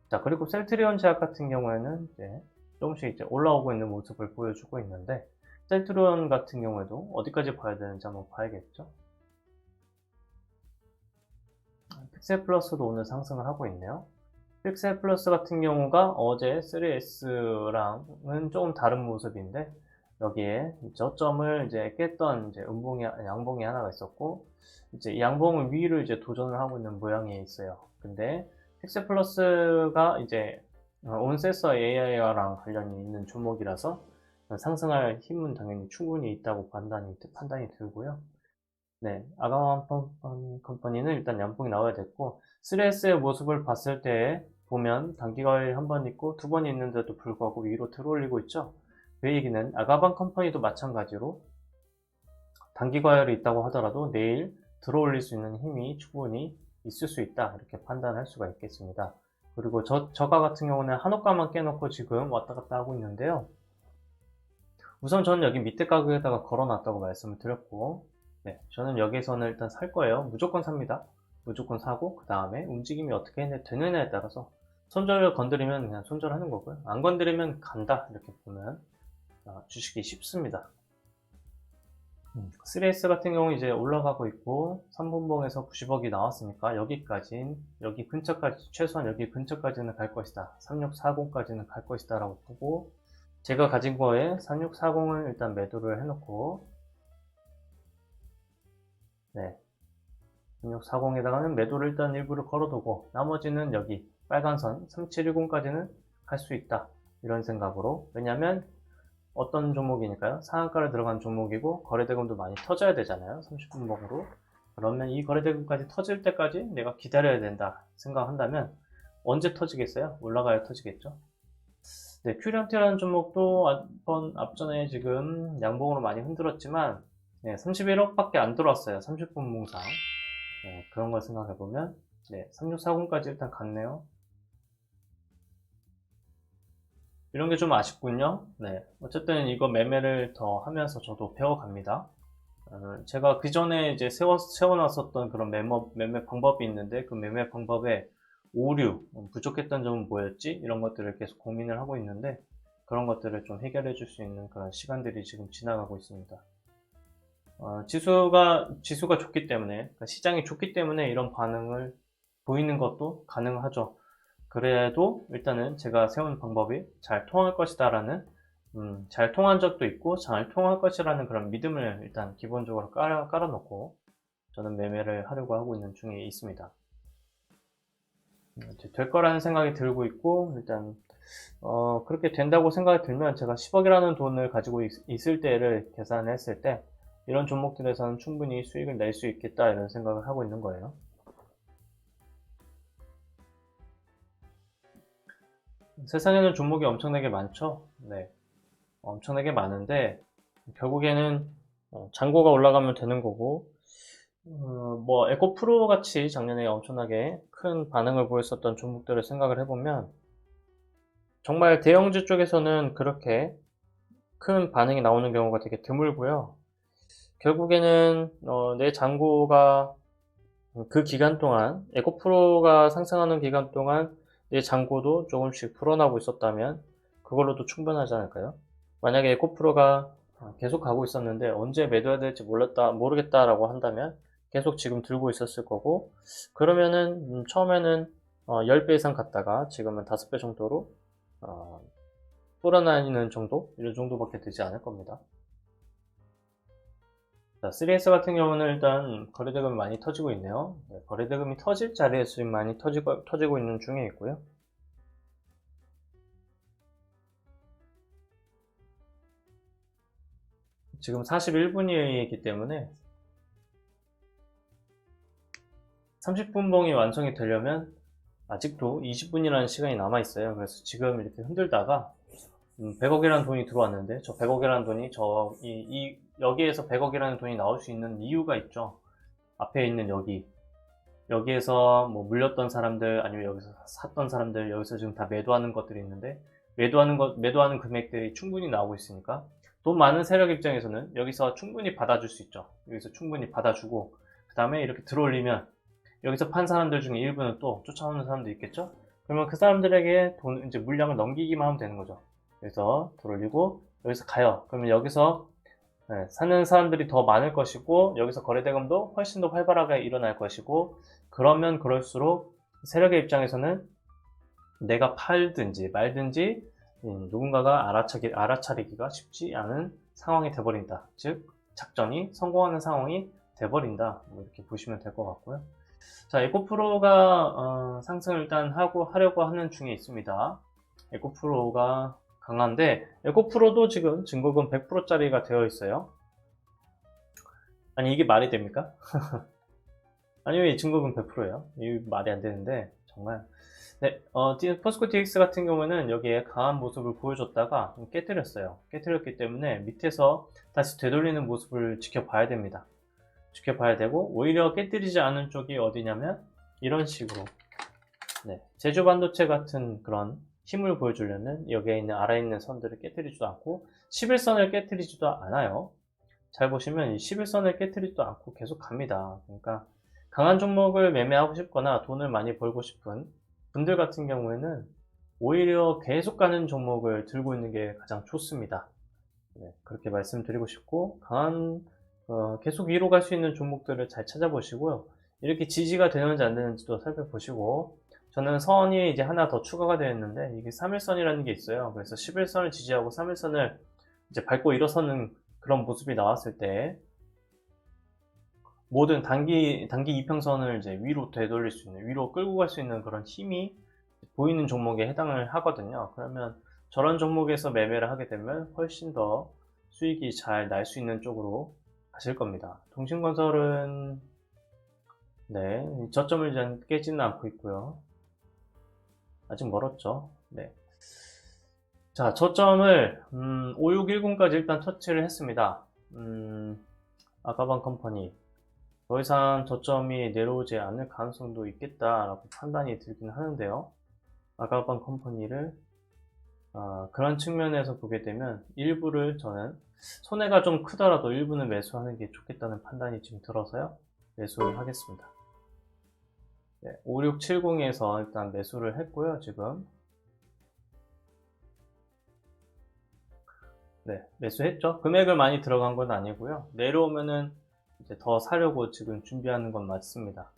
S1: 자, 그리고 셀트리온 제약 같은 경우에는 이제 조금씩 이제 올라오고 있는 모습을 보여주고 있는데, 셀트리온 같은 경우에도 어디까지 봐야 되는지 한번 봐야겠죠. 픽셀 플러스도 오늘 상승을 하고 있네요. 픽셀 플러스 같은 경우가 어제 3S랑은 조금 다른 모습인데, 여기에 저점을 이제 깼던 이제 양봉이 하나가 있었고, 이제 이 양봉을 위로 이제 도전을 하고 있는 모양이 있어요. 근데 픽셀 플러스가 이제 온센서 AI랑 관련이 있는 종목이라서 상승할 힘은 당연히 충분히 있다고 판단이 들고요. 네, 아가마 컴퍼니는 일단 양봉이 나와야 됐고, 3S의 모습을 봤을 때 보면 단기가에 한 번 있고 두 번 있는데도 불구하고 위로 들어올리고 있죠. 그 얘기는 아가방 컴퍼니도 마찬가지로 단기 과열이 있다고 하더라도 내일 들어올릴 수 있는 힘이 충분히 있을 수 있다, 이렇게 판단할 수가 있겠습니다. 그리고 저가 같은 경우는 한옥가만 깨놓고 지금 왔다 갔다 하고 있는데요. 우선 저는 여기 밑에 가격에다가 걸어놨다고 말씀을 드렸고, 네, 저는 여기서는 일단 살 거예요. 무조건 삽니다. 무조건 사고 그 다음에 움직임이 어떻게 되느냐에 따라서 손절을 건드리면 그냥 손절하는 거고요. 안 건드리면 간다, 이렇게 보면 주식이 쉽습니다. 3S 같은 경우 이제 올라가고 있고 3분봉에서 90억이 나왔으니까 여기 근처까지, 최소한 여기 근처까지는 갈 것이다. 3640까지는 갈 것이다 라고 보고, 제가 가진 거에 3640을 일단 매도를 해놓고 네. 3640에다가는 매도를 일단 일부를 걸어두고 나머지는 여기 빨간 선 3710까지는 갈 수 있다. 이런 생각으로. 왜냐면 어떤 종목이니까요. 상한가를 들어간 종목이고 거래대금도 많이 터져야 되잖아요. 30분봉으로. 그러면 이 거래대금까지 터질 때까지 내가 기다려야 된다 생각한다면 언제 터지겠어요? 올라가야 터지겠죠. 네, 큐리언티라는 종목도 앞전에 지금 양봉으로 많이 흔들었지만 31억밖에 안 들어왔어요. 30분 봉상. 그런 걸 생각해보면 3640까지 일단 갔네요. 이런 게 좀 아쉽군요. 어쨌든 이거 매매를 더 하면서 저도 배워갑니다. 제가 그 전에 이제 세워놨었던 그런 매매 방법이 있는데 그 매매 방법에 오류, 부족했던 점은 뭐였지? 이런 것들을 계속 고민을 하고 있는데 그런 것들을 좀 해결해 줄 수 있는 그런 시간들이 지금 지나가고 있습니다. 지수가 좋기 때문에, 그러니까 시장이 좋기 때문에 이런 반응을 보이는 것도 가능하죠. 그래도 일단은 제가 세운 방법이 잘 통할 것이다 라는 잘 통한 적도 있고 잘 통할 것이라는 그런 믿음을 일단 기본적으로 깔아놓고 저는 매매를 하려고 하고 있는 중에 있습니다. 될 거라는 생각이 들고 있고 일단 그렇게 된다고 생각이 들면 제가 10억이라는 돈을 가지고 있을 때를 계산했을 때 이런 종목들에서는 충분히 수익을 낼 수 있겠다 이런 생각을 하고 있는 거예요. 세상에는 종목이 엄청나게 많죠. 엄청나게 많은데 결국에는 잔고가 올라가면 되는 거고 뭐 에코프로 같이 작년에 엄청나게 큰 반응을 보였었던 종목들을 생각을 해보면 정말 대형주 쪽에서는 그렇게 큰 반응이 나오는 경우가 되게 드물고요. 결국에는 내 잔고가 그 기간 동안 에코프로가 상승하는 기간 동안 내 잔고도 조금씩 불어나고 있었다면 그걸로도 충분하지 않을까요? 만약에 에코프로가 계속 가고 있었는데 언제 매도해야 될지 모르겠다라고 한다면 계속 지금 들고 있었을 거고 그러면은 처음에는 10배 이상 갔다가 지금은 5배 정도로 불어나는 정도? 이런 정도밖에 되지 않을 겁니다. 자, 3S 같은 경우는 일단 거래대금이 많이 터지고 있네요. 거래대금이 터질 자리에서 지금 많이 터지고 있는 중에 있고요. 지금 41분이기 때문에 30분봉이 완성이 되려면 아직도 20분이라는 시간이 남아 있어요. 그래서 지금 이렇게 흔들다가 100억이라는 돈이 들어왔는데 저 100억이라는 돈이 여기에서 100억이라는 돈이 나올 수 있는 이유가 있죠. 앞에 있는 여기에서 뭐 물렸던 사람들 아니면 여기서 샀던 사람들 여기서 지금 다 매도하는 것들이 있는데 매도하는 금액들이 충분히 나오고 있으니까 돈 많은 세력 입장에서는 여기서 충분히 받아줄 수 있죠. 여기서 충분히 받아주고 그 다음에 이렇게 들어올리면 여기서 판 사람들 중에 일부는 또 쫓아오는 사람도 있겠죠. 그러면 그 사람들에게 이제 물량을 넘기기만 하면 되는 거죠. 여기서 들어올리고 여기서 가요. 그러면 여기서 사는 사람들이 더 많을 것이고 여기서 거래대금도 훨씬 더 활발하게 일어날 것이고 그러면 그럴수록 세력의 입장에서는 내가 팔든지 말든지 누군가가 알아차리기가 쉽지 않은 상황이 돼버린다. 즉 작전이 성공하는 상황이 돼버린다. 뭐 이렇게 보시면 될 것 같고요. 자, 에코프로가 상승을 일단 하려고 하는 중에 있습니다. 에코프로가 강한데 에코프로도 지금 증거금 100%짜리가 되어 있어요. 아니 이게 말이 됩니까? 아니 왜 증거금 100%예요? 이게 말이 안 되는데 정말 포스코 DX 같은 경우는 여기에 강한 모습을 보여줬다가 깨뜨렸어요. 깨뜨렸기 때문에 밑에서 다시 되돌리는 모습을 지켜봐야 됩니다. 지켜봐야 되고 오히려 깨뜨리지 않은 쪽이 어디냐면 이런 식으로 제주 반도체 같은 그런 힘을 보여주려면 여기에 있는 아래에 있는 선들을 깨뜨리지도 않고 11선을 깨뜨리지도 않아요. 잘 보시면 이 11선을 깨뜨리지도 않고 계속 갑니다. 그러니까 강한 종목을 매매하고 싶거나 돈을 많이 벌고 싶은 분들 같은 경우에는 오히려 계속 가는 종목을 들고 있는 게 가장 좋습니다. 그렇게 말씀드리고 싶고 계속 위로 갈 수 있는 종목들을 잘 찾아보시고요. 이렇게 지지가 되는지 안 되는지도 살펴보시고 저는 선이 이제 하나 더 추가가 되어 있는데 이게 3일선이라는 게 있어요. 그래서 11선을 지지하고 3일선을 이제 밟고 일어서는 그런 모습이 나왔을 때 모든 단기 이평선을 이제 위로 되돌릴 수 있는, 위로 끌고 갈 수 있는 그런 힘이 보이는 종목에 해당을 하거든요. 그러면 저런 종목에서 매매를 하게 되면 훨씬 더 수익이 잘 날 수 있는 쪽으로 가실 겁니다. 동신건설은 네, 저점을 이제 깨지는 않고 있고요. 아직 멀었죠. 네. 자, 저점을 5610까지 일단 터치를 했습니다. 아가방 컴퍼니 더 이상 저점이 내려오지 않을 가능성도 있겠다라고 판단이 들긴 하는데요. 아가방 컴퍼니를 그런 측면에서 보게 되면 일부를 저는 손해가 좀 크더라도 일부는 매수하는 게 좋겠다는 판단이 지금 들어서요. 매수를 하겠습니다. 네, 5670에서 일단 매수를 했고요. 지금 네, 매수했죠. 금액을 많이 들어간 건 아니고요. 내려오면은 이제 더 사려고 지금 준비하는 건 맞습니다.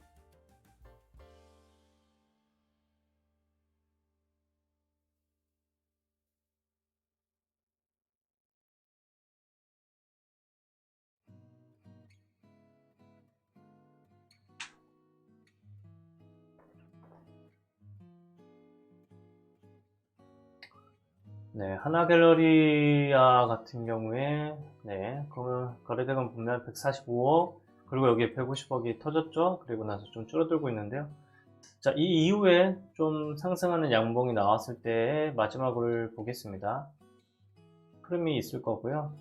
S1: 네, 하나갤러리아 같은 경우에 네, 거래대금 보면 145억 그리고 여기 150억이 터졌죠. 그리고 나서 좀 줄어들고 있는데요. 자, 이 이후에 좀 상승하는 양봉이 나왔을 때 마지막을 보겠습니다. 흐름이 있을 거고요.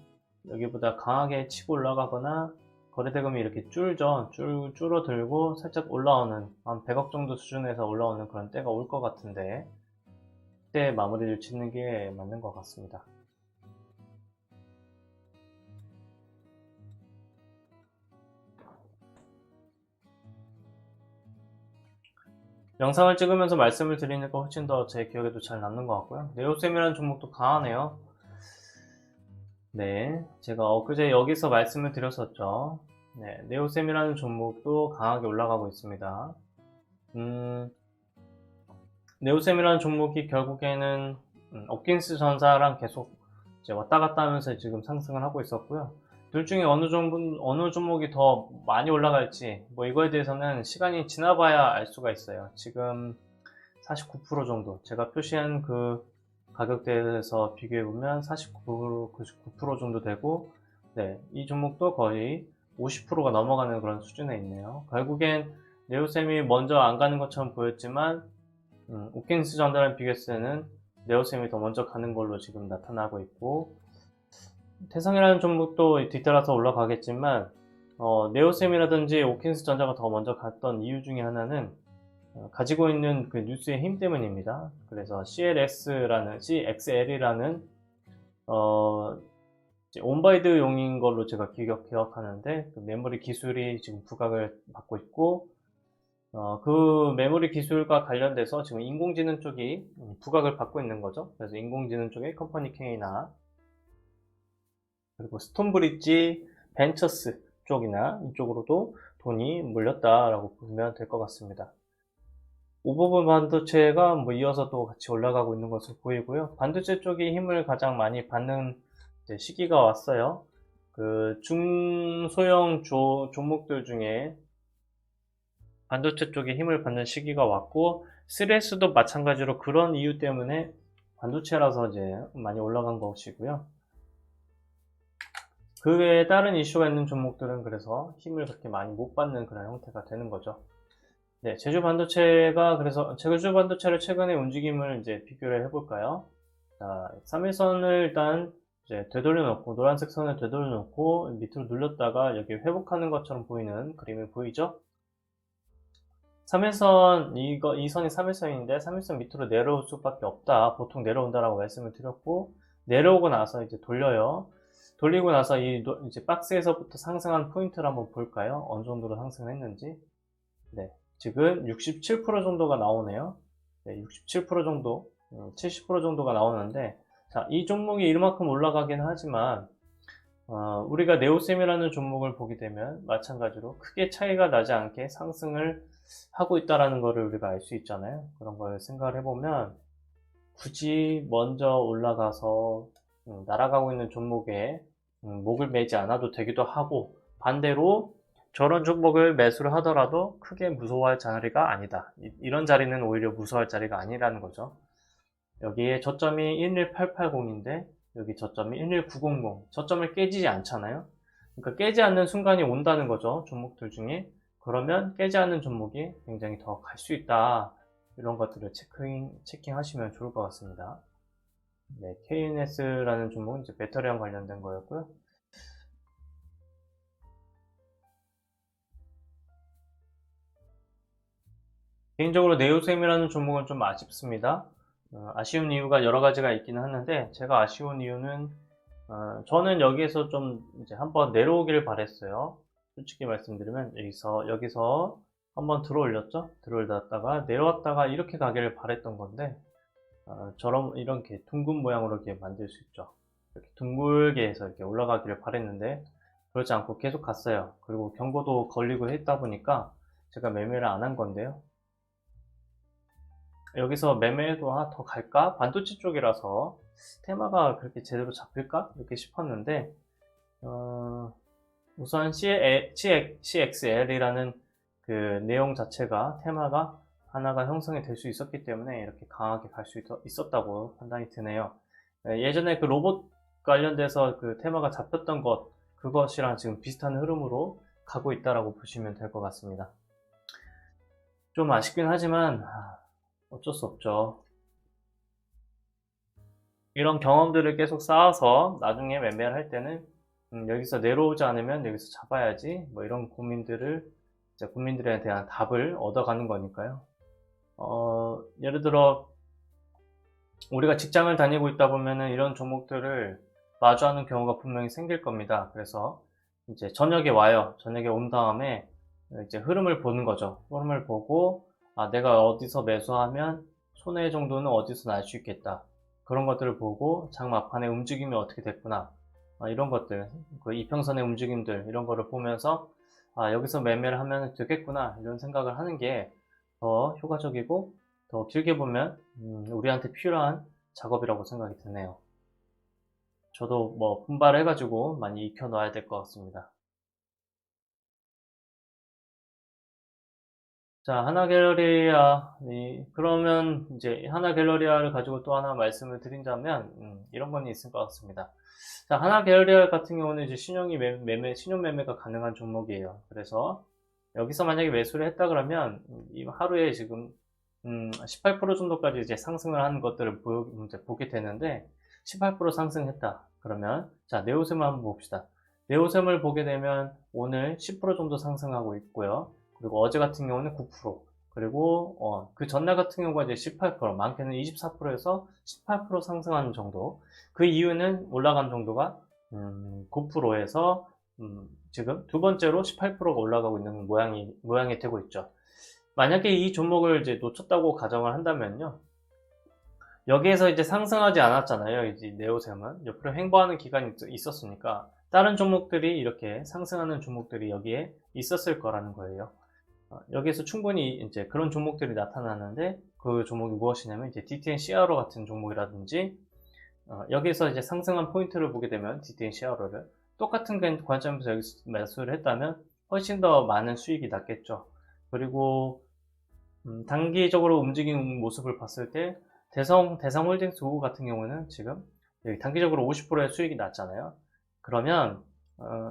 S1: 여기보다 강하게 치고 올라가거나 거래대금이 이렇게 줄어들고 살짝 올라오는 한 100억 정도 수준에서 올라오는 그런 때가 올 것 같은데 그때 마무리를 짓는 게 맞는 것 같습니다. 영상을 찍으면서 말씀을 드리니까 훨씬 더 제 기억에도 잘 남는 것 같고요. 네오셈이라는 종목도 강하네요. 네, 제가 엊그제 여기서 말씀을 드렸었죠. 네, 네오셈이라는 종목도 강하게 올라가고 있습니다. 네오셈이라는 종목이 결국에는 업킨스 전사랑 계속 이제 왔다 갔다 하면서 지금 상승을 하고 있었고요. 둘 중에 어느 종목이 더 많이 올라갈지 뭐 이거에 대해서는 시간이 지나봐야 알 수가 있어요. 지금 49% 정도 제가 표시한 그 가격대에서 비교해보면 49%, 99% 정도 되고 네, 이 종목도 거의 50%가 넘어가는 그런 수준에 있네요. 결국엔 네오셈이 먼저 안 가는 것처럼 보였지만 오킨스 전자랑 비교했을 때는 네오셈이 더 먼저 가는 걸로 지금 나타나고 있고 태성이라는 종목도 뒤따라서 올라가겠지만 네오셈이라든지 오킨스 전자가 더 먼저 갔던 이유 중에 하나는 가지고 있는 그 뉴스의 힘 때문입니다. 그래서 CXL이라는 온바이드용인 걸로 제가 기억하는데 그 메모리 기술이 지금 부각을 받고 있고 그 메모리 기술과 관련돼서 지금 인공지능 쪽이 부각을 받고 있는 거죠. 그래서 인공지능 쪽에 컴퍼니 K나 그리고 스톤브리지 벤처스 쪽이나 이쪽으로도 돈이 몰렸다라고 보면 될 것 같습니다. 오버분 반도체가 뭐 이어서 또 같이 올라가고 있는 것으로 보이고요. 반도체 쪽이 힘을 가장 많이 받는 시기가 왔어요. 그 중소형 종목들 중에 반도체 쪽에 힘을 받는 시기가 왔고 3S도 마찬가지로 그런 이유 때문에 반도체라서 이제 많이 올라간 것이고요. 그 외에 다른 이슈가 있는 종목들은 그래서 힘을 그렇게 많이 못 받는 그런 형태가 되는 거죠. 네, 제주 반도체를 최근의 움직임을 이제 비교를 해볼까요? 자, 3일선을 일단 이제 되돌려놓고, 노란색 선을 되돌려놓고, 밑으로 눌렀다가 여기 회복하는 것처럼 보이는 그림이 보이죠? 3일선, 이 선이 3일선인데, 3일선 밑으로 내려올 수밖에 없다. 보통 내려온다라고 말씀을 드렸고, 내려오고 나서 이제 돌려요. 돌리고 나서 이제 박스에서부터 상승한 포인트를 한번 볼까요? 어느 정도로 상승했는지. 네. 지금 67% 정도가 나오네요. 네, 67% 정도, 70% 정도가 나오는데, 자, 이 종목이 이만큼 올라가긴 하지만, 우리가 네오셈이라는 종목을 보게 되면 마찬가지로 크게 차이가 나지 않게 상승을 하고 있다라는 것을 우리가 알 수 있잖아요. 그런 걸 생각을 해보면, 굳이 먼저 올라가서 날아가고 있는 종목에 목을 매지 않아도 되기도 하고, 반대로 저런 종목을 매수를 하더라도 크게 무서워할 자리가 아니다. 이런 자리는 오히려 무서워할 자리가 아니라는 거죠. 여기에 저점이 11880인데 여기 저점이 11900. 저점을 깨지지 않잖아요. 그러니까 깨지 않는 순간이 온다는 거죠. 종목들 중에. 그러면 깨지 않는 종목이 굉장히 더 갈 수 있다. 이런 것들을 체킹하시면 좋을 것 같습니다. 네, KNS라는 종목은 이제 배터리랑 관련된 거였고요. 개인적으로 네오셈이라는 종목은 좀 아쉽습니다. 아쉬운 이유가 여러 가지가 있기는 하는데, 제가 아쉬운 이유는, 저는 여기에서 좀 이제 한번 내려오기를 바랬어요. 솔직히 말씀드리면, 여기서 한번 들어올렸죠? 들어올렸다가, 내려왔다가 이렇게 가기를 바랬던 건데, 이렇게 둥근 모양으로 이렇게 만들 수 있죠. 이렇게 둥글게 해서 이렇게 올라가기를 바랬는데, 그렇지 않고 계속 갔어요. 그리고 경고도 걸리고 했다 보니까, 제가 매매를 안 한 건데요. 여기서 매매도 더 갈까? 반도체 쪽이라서 테마가 그렇게 제대로 잡힐까? 이렇게 싶었는데 우선 CXL이라는 그 내용 자체가 테마가 하나가 형성이 될 수 있었기 때문에 이렇게 강하게 갈 수 있었다고 판단이 드네요. 예전에 그 로봇 관련돼서 그 테마가 잡혔던 그것이랑 지금 비슷한 흐름으로 가고 있다라고 보시면 될 것 같습니다. 좀 아쉽긴 하지만 어쩔 수 없죠. 이런 경험들을 계속 쌓아서 나중에 매매를 할 때는 여기서 내려오지 않으면 여기서 잡아야지 뭐 이런 국민들에 대한 답을 얻어가는 거니까요. 예를 들어 우리가 직장을 다니고 있다 보면은 이런 종목들을 마주하는 경우가 분명히 생길 겁니다. 그래서 이제 저녁에 와요. 저녁에 온 다음에 이제 흐름을 보는 거죠. 흐름을 보고 내가 어디서 매수하면 손해 정도는 어디서 날 수 있겠다. 그런 것들을 보고 장 막판의 움직임이 어떻게 됐구나. 이런 것들, 그 이평선의 움직임들 이런 거를 보면서 여기서 매매를 하면 되겠구나 이런 생각을 하는 게 더 효과적이고 더 길게 보면 우리한테 필요한 작업이라고 생각이 드네요. 저도 뭐 분발해가지고 많이 익혀 놔야 될 것 같습니다. 자, 하나갤러리아. 그러면 이제 하나갤러리아를 가지고 또 하나 말씀을 드린다면, 이런 건 있을 것 같습니다. 자, 하나갤러리아 같은 경우는 이제 신용 매매가 가능한 종목이에요. 그래서 여기서 만약에 매수를 했다 그러면, 이 하루에 지금, 18% 정도까지 이제 상승을 하는 것들을 이제 보게 되는데, 18% 상승했다. 그러면, 자, 네오셈을 한번 봅시다. 네오셈을 보게 되면 오늘 10% 정도 상승하고 있고요. 그리고 어제 같은 경우는 9%, 그리고 그 전날 같은 경우가 이제 18%, 많게는 24%에서 18% 상승하는 정도. 그 이유는 올라간 정도가 9%에서 지금 두 번째로 18%가 올라가고 있는 모양이 되고 있죠. 만약에 이 종목을 이제 놓쳤다고 가정을 한다면요. 여기에서 이제 상승하지 않았잖아요. 이제 네오셈은 옆으로 횡보하는 기간이 있었으니까 다른 종목들이 이렇게 상승하는 종목들이 여기에 있었을 거라는 거예요. 여기에서 충분히 이제 그런 종목들이 나타나는데 그 종목이 무엇이냐면 이제 DTN CRO 같은 종목이라든지 여기서 이제 상승한 포인트를 보게 되면 DTN CRO를 똑같은 관점에서 여기서 매수를 했다면 훨씬 더 많은 수익이 났겠죠. 그리고 단기적으로 움직이는 모습을 봤을 때 대성홀딩스 우 같은 경우는 지금 여기 단기적으로 50%의 수익이 났잖아요. 그러면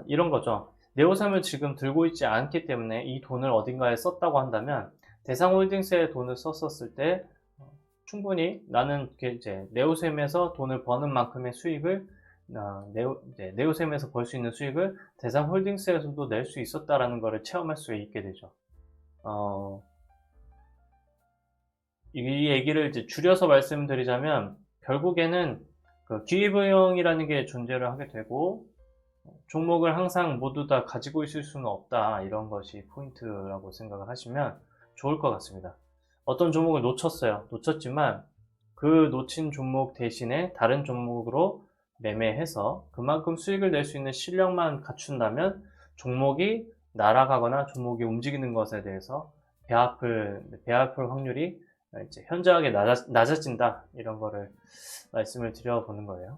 S1: 이런 거죠. 네오삼을 지금 들고 있지 않기 때문에 이 돈을 어딘가에 썼다고 한다면 대상홀딩스에 돈을 썼었을 때 충분히 나는 이제 네오셈에서 돈을 버는 만큼의 수익을 네오셈에서 벌 수 있는 수익을 대상홀딩스에서도 낼 수 있었다라는 것을 체험할 수 있게 되죠. 이 얘기를 이제 줄여서 말씀드리자면 결국에는 그 기회부양이라는 게 존재를 하게 되고 종목을 항상 모두 다 가지고 있을 수는 없다. 이런 것이 포인트라고 생각을 하시면 좋을 것 같습니다. 어떤 종목을 놓쳤지만 그 놓친 종목 대신에 다른 종목으로 매매해서 그만큼 수익을 낼 수 있는 실력만 갖춘다면 종목이 날아가거나 종목이 움직이는 것에 대해서 배아플 확률이 이제 현저하게 낮아진다. 이런 거를 말씀을 드려보는 거예요.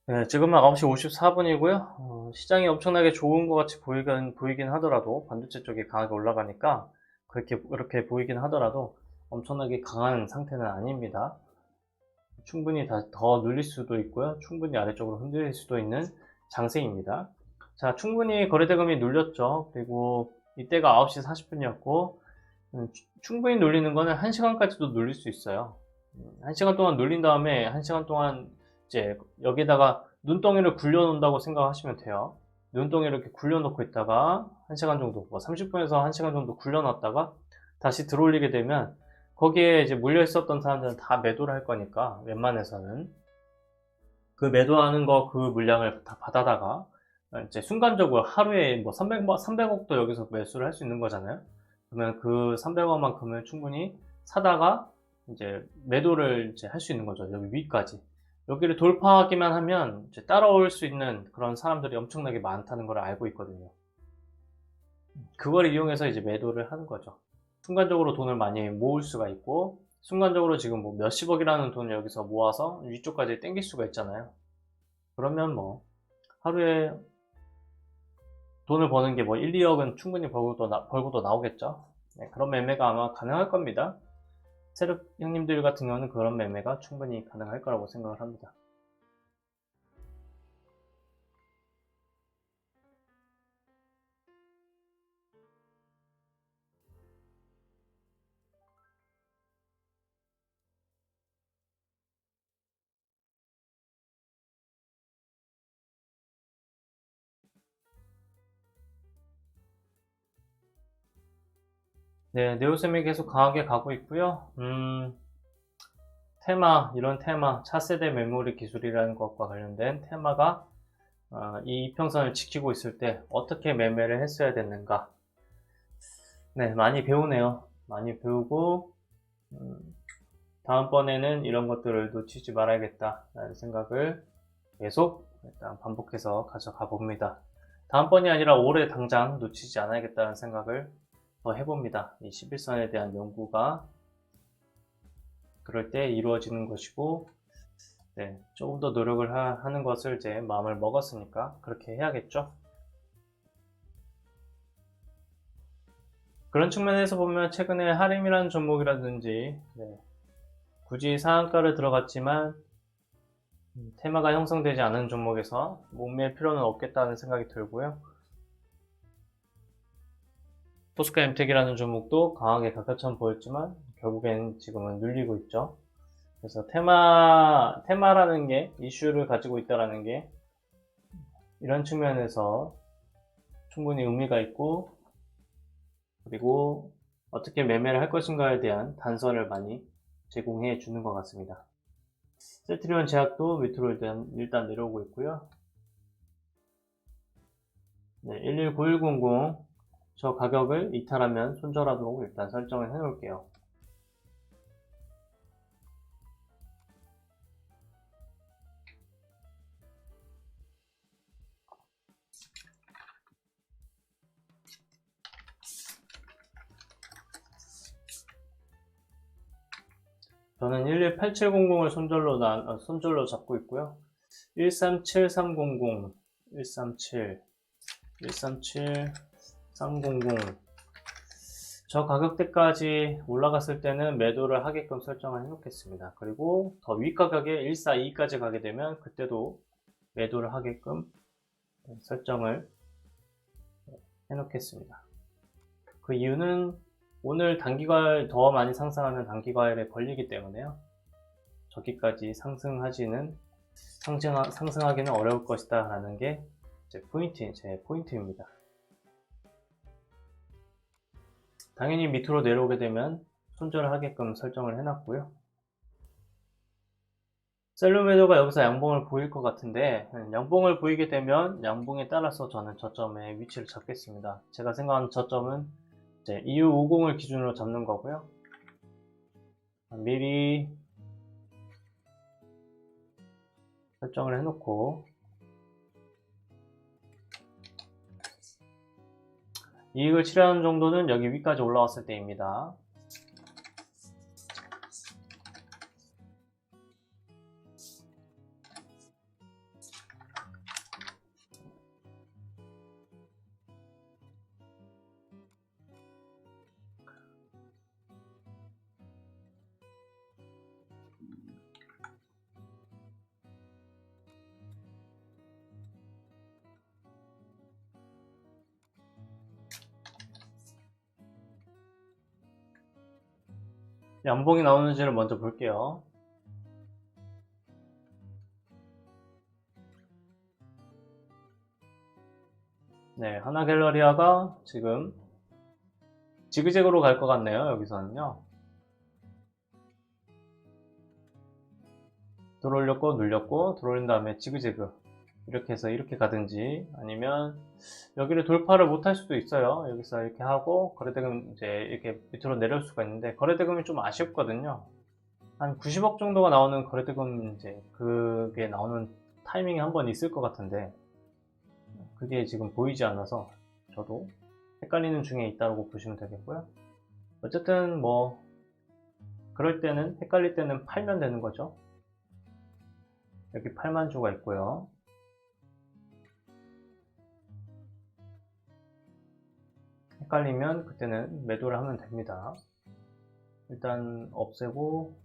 S1: 네, 지금은 9시 54분이고요. 시장이 엄청나게 좋은 것 같이 보이긴 하더라도, 반도체 쪽이 강하게 올라가니까, 그렇게 보이긴 하더라도, 엄청나게 강한 상태는 아닙니다. 충분히 더 눌릴 수도 있고요. 충분히 아래쪽으로 흔들릴 수도 있는 장세입니다. 자, 충분히 거래대금이 눌렸죠. 그리고 이때가 9시 40분이었고, 충분히 눌리는 거는 1시간까지도 눌릴 수 있어요. 1시간 동안 눌린 다음에 1시간 동안 이제 여기다가 눈덩이를 굴려놓는다고 생각하시면 돼요. 눈덩이를 이렇게 굴려놓고 있다가 1시간 정도, 뭐 30분에서 1시간 정도 굴려놨다가 다시 들어올리게 되면 거기에 이제 물려 있었던 사람들은 다 매도를 할 거니까 웬만해서는 그 매도하는 거 그 물량을 다 받아다가 이제 순간적으로 하루에 뭐 300억도 여기서 매수를 할 수 있는 거잖아요. 그러면 그 300억만큼은 충분히 사다가 이제 매도를 이제 할 수 있는 거죠. 여기 위까지. 여기를 돌파하기만 하면 이제 따라올 수 있는 그런 사람들이 엄청나게 많다는 걸 알고 있거든요. 그걸 이용해서 이제 매도를 하는 거죠. 순간적으로 돈을 많이 모을 수가 있고, 순간적으로 지금 뭐 몇십억이라는 돈을 여기서 모아서 위쪽까지 땡길 수가 있잖아요. 그러면 뭐 하루에 돈을 버는 게 뭐 1, 2억은 충분히 벌고도 나오겠죠. 네, 그런 매매가 아마 가능할 겁니다. 세력 형님들 같은 경우는 그런 매매가 충분히 가능할 거라고 생각을 합니다. 네, 네오셈이 계속 강하게 가고 있고요. 이런 테마, 차세대 메모리 기술이라는 것과 관련된 테마가 이 이평선을 지키고 있을 때 어떻게 매매를 했어야 됐는가. 네, 많이 배우네요. 많이 배우고 다음번에는 이런 것들을 놓치지 말아야겠다라는 생각을 계속 일단 반복해서 가져가 봅니다. 다음번이 아니라 올해 당장 놓치지 않아야겠다는 생각을 더 해봅니다. 이 11선에 대한 연구가 그럴 때 이루어지는 것이고, 네, 조금 더 노력을 하는 것을 이제 마음을 먹었으니까 그렇게 해야겠죠. 그런 측면에서 보면 최근에 하림이라는 종목이라든지, 네, 굳이 상한가를 들어갔지만 테마가 형성되지 않은 종목에서 목매일 필요는 없겠다는 생각이 들고요. 포스코 엠텍이라는 종목도 강하게 가격처럼 보였지만 결국엔 지금은 눌리고 있죠. 그래서 테마라는 게 이슈를 가지고 있다라는 게 이런 측면에서 충분히 의미가 있고, 그리고 어떻게 매매를 할 것인가에 대한 단서를 많이 제공해 주는 것 같습니다. 셀트리온 제약도 밑으로 일단 내려오고 있고요. 네, 119100 저 가격을 이탈하면 손절하도록 일단 설정을 해 놓을게요. 저는 118700을 손절로 잡고 있고요. 137300, 137, 137300 저 가격대까지 올라갔을 때는 매도를 하게끔 설정을 해 놓겠습니다. 그리고 더 위 가격에 142까지 가게 되면 그때도 매도를 하게끔 설정을 해 놓겠습니다. 그 이유는 오늘 단기과열 더 많이 상승하면 단기과열에 걸리기 때문에요. 저기까지 상승하기는 어려울 것이다 라는 게 제 포인트입니다. 당연히 밑으로 내려오게 되면 손절을 하게끔 설정을 해놨고요. 셀룸 매도가 여기서 양봉을 보일 것 같은데, 양봉을 보이게 되면 양봉에 따라서 저는 저점의 위치를 잡겠습니다. 제가 생각하는 저점은 이제 EU50을 기준으로 잡는 거고요. 미리 설정을 해놓고 이익을 실현하는 정도는 여기 위까지 올라왔을 때입니다. 연봉이 나오는지를 먼저 볼게요. 네, 하나갤러리아가 지금 지그재그로 갈 것 같네요. 여기서는요. 들어올렸고 눌렸고 들어올린 다음에 지그재그 이렇게 해서 이렇게 가든지, 아니면 여기를 돌파를 못할 수도 있어요. 여기서 이렇게 하고 거래대금 이제 이렇게 밑으로 내려올 수가 있는데, 거래대금이 좀 아쉽거든요. 한 90억 정도가 나오는 거래대금, 이제 그게 나오는 타이밍이 한 번 있을 것 같은데 그게 지금 보이지 않아서 저도 헷갈리는 중에 있다고 보시면 되겠고요. 어쨌든 뭐 그럴 때는, 헷갈릴 때는 팔면 되는 거죠. 여기 8만 주가 있고요. 헷갈리면 그때는 매도를 하면 됩니다. 일단 없애고,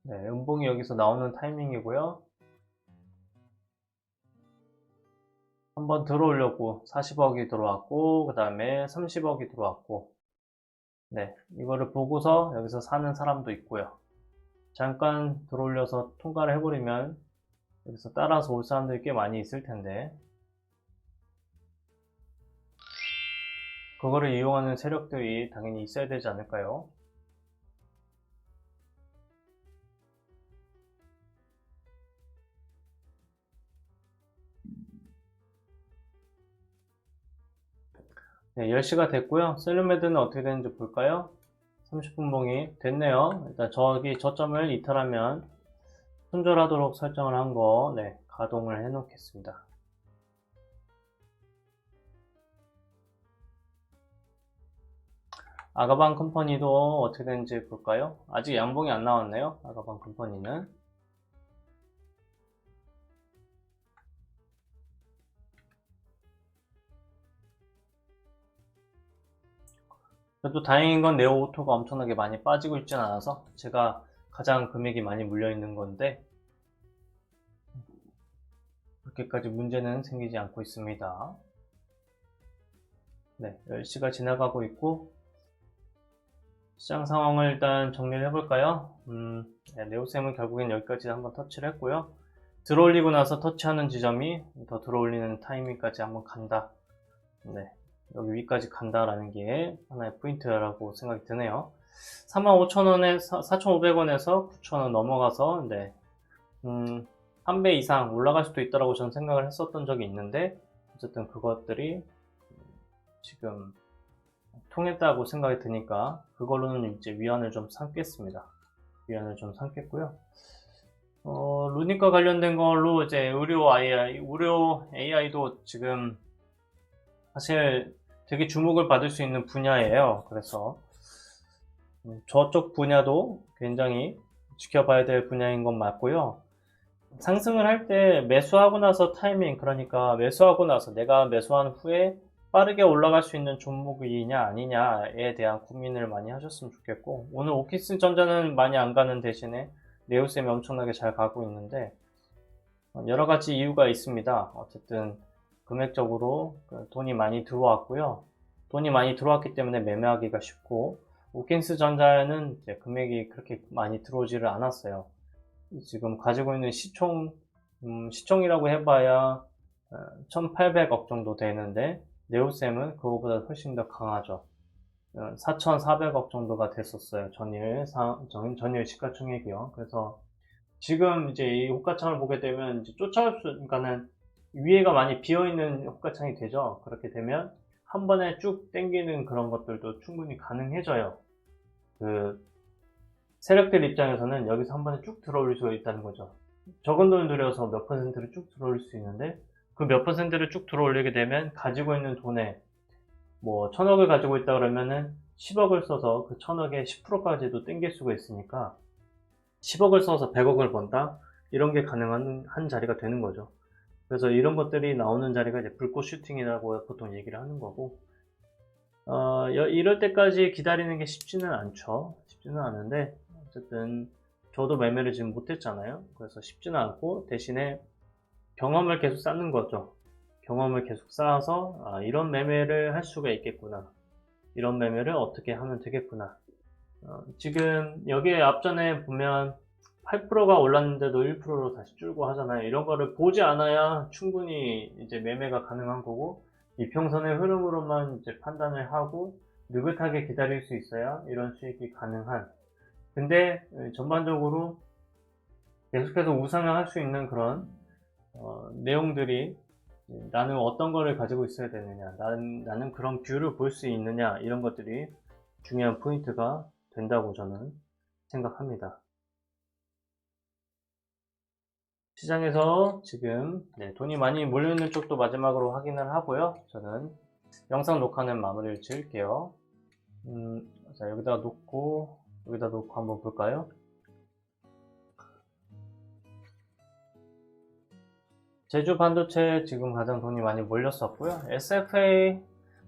S1: 네, 음봉이 여기서 나오는 타이밍이고요. 한번 들어오려고 40억이 들어왔고, 그 다음에 30억이 들어왔고, 네, 이거를 보고서 여기서 사는 사람도 있고요. 잠깐 들어올려서 통과를 해버리면 여기서 따라서 올 사람들이 꽤 많이 있을 텐데, 그거를 이용하는 세력들이 당연히 있어야 되지 않을까요? 네, 10시가 됐고요. 셀룸헤드는 어떻게 되는지 볼까요? 30분봉이 됐네요. 일단 저기 저점을 이탈하면 손절하도록 설정을 한 거, 네, 가동을 해 놓겠습니다. 아가방 컴퍼니도 어떻게 되는지 볼까요? 아직 양봉이 안 나왔네요. 아가방 컴퍼니는. 그래도 다행인 건 네오오토가 엄청나게 많이 빠지고 있진 않아서 제가 가장 금액이 많이 물려 있는 건데 그렇게까지 문제는 생기지 않고 있습니다. 네, 10시가 지나가고 있고, 시장 상황을 일단 정리를 해볼까요? 네, 네오셈은 결국엔 여기까지 한번 터치를 했고요. 들어올리고 나서 터치하는 지점이 더 들어올리는 타이밍까지 한번 간다. 네, 여기 위까지 간다라는 게 하나의 포인트라고 생각이 드네요. 45,000원에 4,500원에서 9,000원 넘어가서, 네, 한 배 이상 올라갈 수도 있다라고 저는 생각을 했었던 적이 있는데, 어쨌든 그것들이 지금 통했다고 생각이 드니까 그걸로는 이제 위안을 좀 삼겠습니다. 위안을 좀 삼겠고요. 루닉과 관련된 걸로 이제 의료 AI도 지금 사실 되게 주목을 받을 수 있는 분야예요. 그래서 저쪽 분야도 굉장히 지켜봐야 될 분야인 건 맞고요. 상승을 할 때 매수하고 나서 타이밍, 그러니까 매수하고 나서 내가 매수한 후에 빠르게 올라갈 수 있는 종목이냐 아니냐에 대한 고민을 많이 하셨으면 좋겠고, 오늘 오키슨전자는 많이 안 가는 대신에 네오셈이 엄청나게 잘 가고 있는데 여러 가지 이유가 있습니다. 어쨌든 금액적으로 돈이 많이 들어왔고요. 돈이 많이 들어왔기 때문에 매매하기가 쉽고, 오킨스전자는 이제 금액이 그렇게 많이 들어오지를 않았어요. 지금 가지고 있는 시총이라고 해봐야 1800억 정도 되는데, 네오셈은 그거보다 훨씬 더 강하죠. 4400억 정도가 됐었어요. 전일 시가총액이요. 그래서 지금 이제 이 호가창을 보게 되면 이제 그러니까는 위에가 많이 비어있는 호가창이 되죠. 그렇게 되면 한 번에 쭉 당기는 그런 것들도 충분히 가능해져요. 그 세력들 입장에서는 여기서 한 번에 쭉 들어올 수가 있다는 거죠. 적은 돈을 들여서 몇 퍼센트를 쭉 들어올 수 있는데, 그 몇 퍼센트를 쭉 들어올리게 되면 가지고 있는 돈에 뭐 1000억을 가지고 있다 그러면은 10억을 써서 그 1000억의 10%까지도 땡길 수가 있으니까 10억을 써서 100억을 번다? 이런 게 가능한 한 자리가 되는 거죠. 그래서 이런 것들이 나오는 자리가 이제 불꽃 슈팅이라고 보통 얘기를 하는 거고, 이럴 때까지 기다리는 게 쉽지는 않죠. 쉽지는 않은데, 어쨌든 저도 매매를 지금 못했잖아요. 그래서 쉽지는 않고 대신에 경험을 계속 쌓는 거죠. 경험을 계속 쌓아서 이런 매매를 할 수가 있겠구나, 이런 매매를 어떻게 하면 되겠구나, 지금 여기에 앞전에 보면 8%가 올랐는데도 1%로 다시 줄고 하잖아요. 이런 거를 보지 않아야 충분히 이제 매매가 가능한 거고, 이평선의 흐름으로만 이제 판단을 하고 느긋하게 기다릴 수 있어야 이런 수익이 가능한. 근데 전반적으로 계속해서 우상을 할 수 있는 그런 내용들이, 나는 어떤 거를 가지고 있어야 되느냐, 나는 그런 뷰를 볼 수 있느냐, 이런 것들이 중요한 포인트가 된다고 저는 생각합니다. 시장에서 지금 돈이 많이 몰려있는 쪽도 마지막으로 확인을 하고요. 저는 영상 녹화는 마무리를 지을게요. 자, 여기다 놓고 한번 볼까요? 제주 반도체 지금 가장 돈이 많이 몰렸었고요. SFA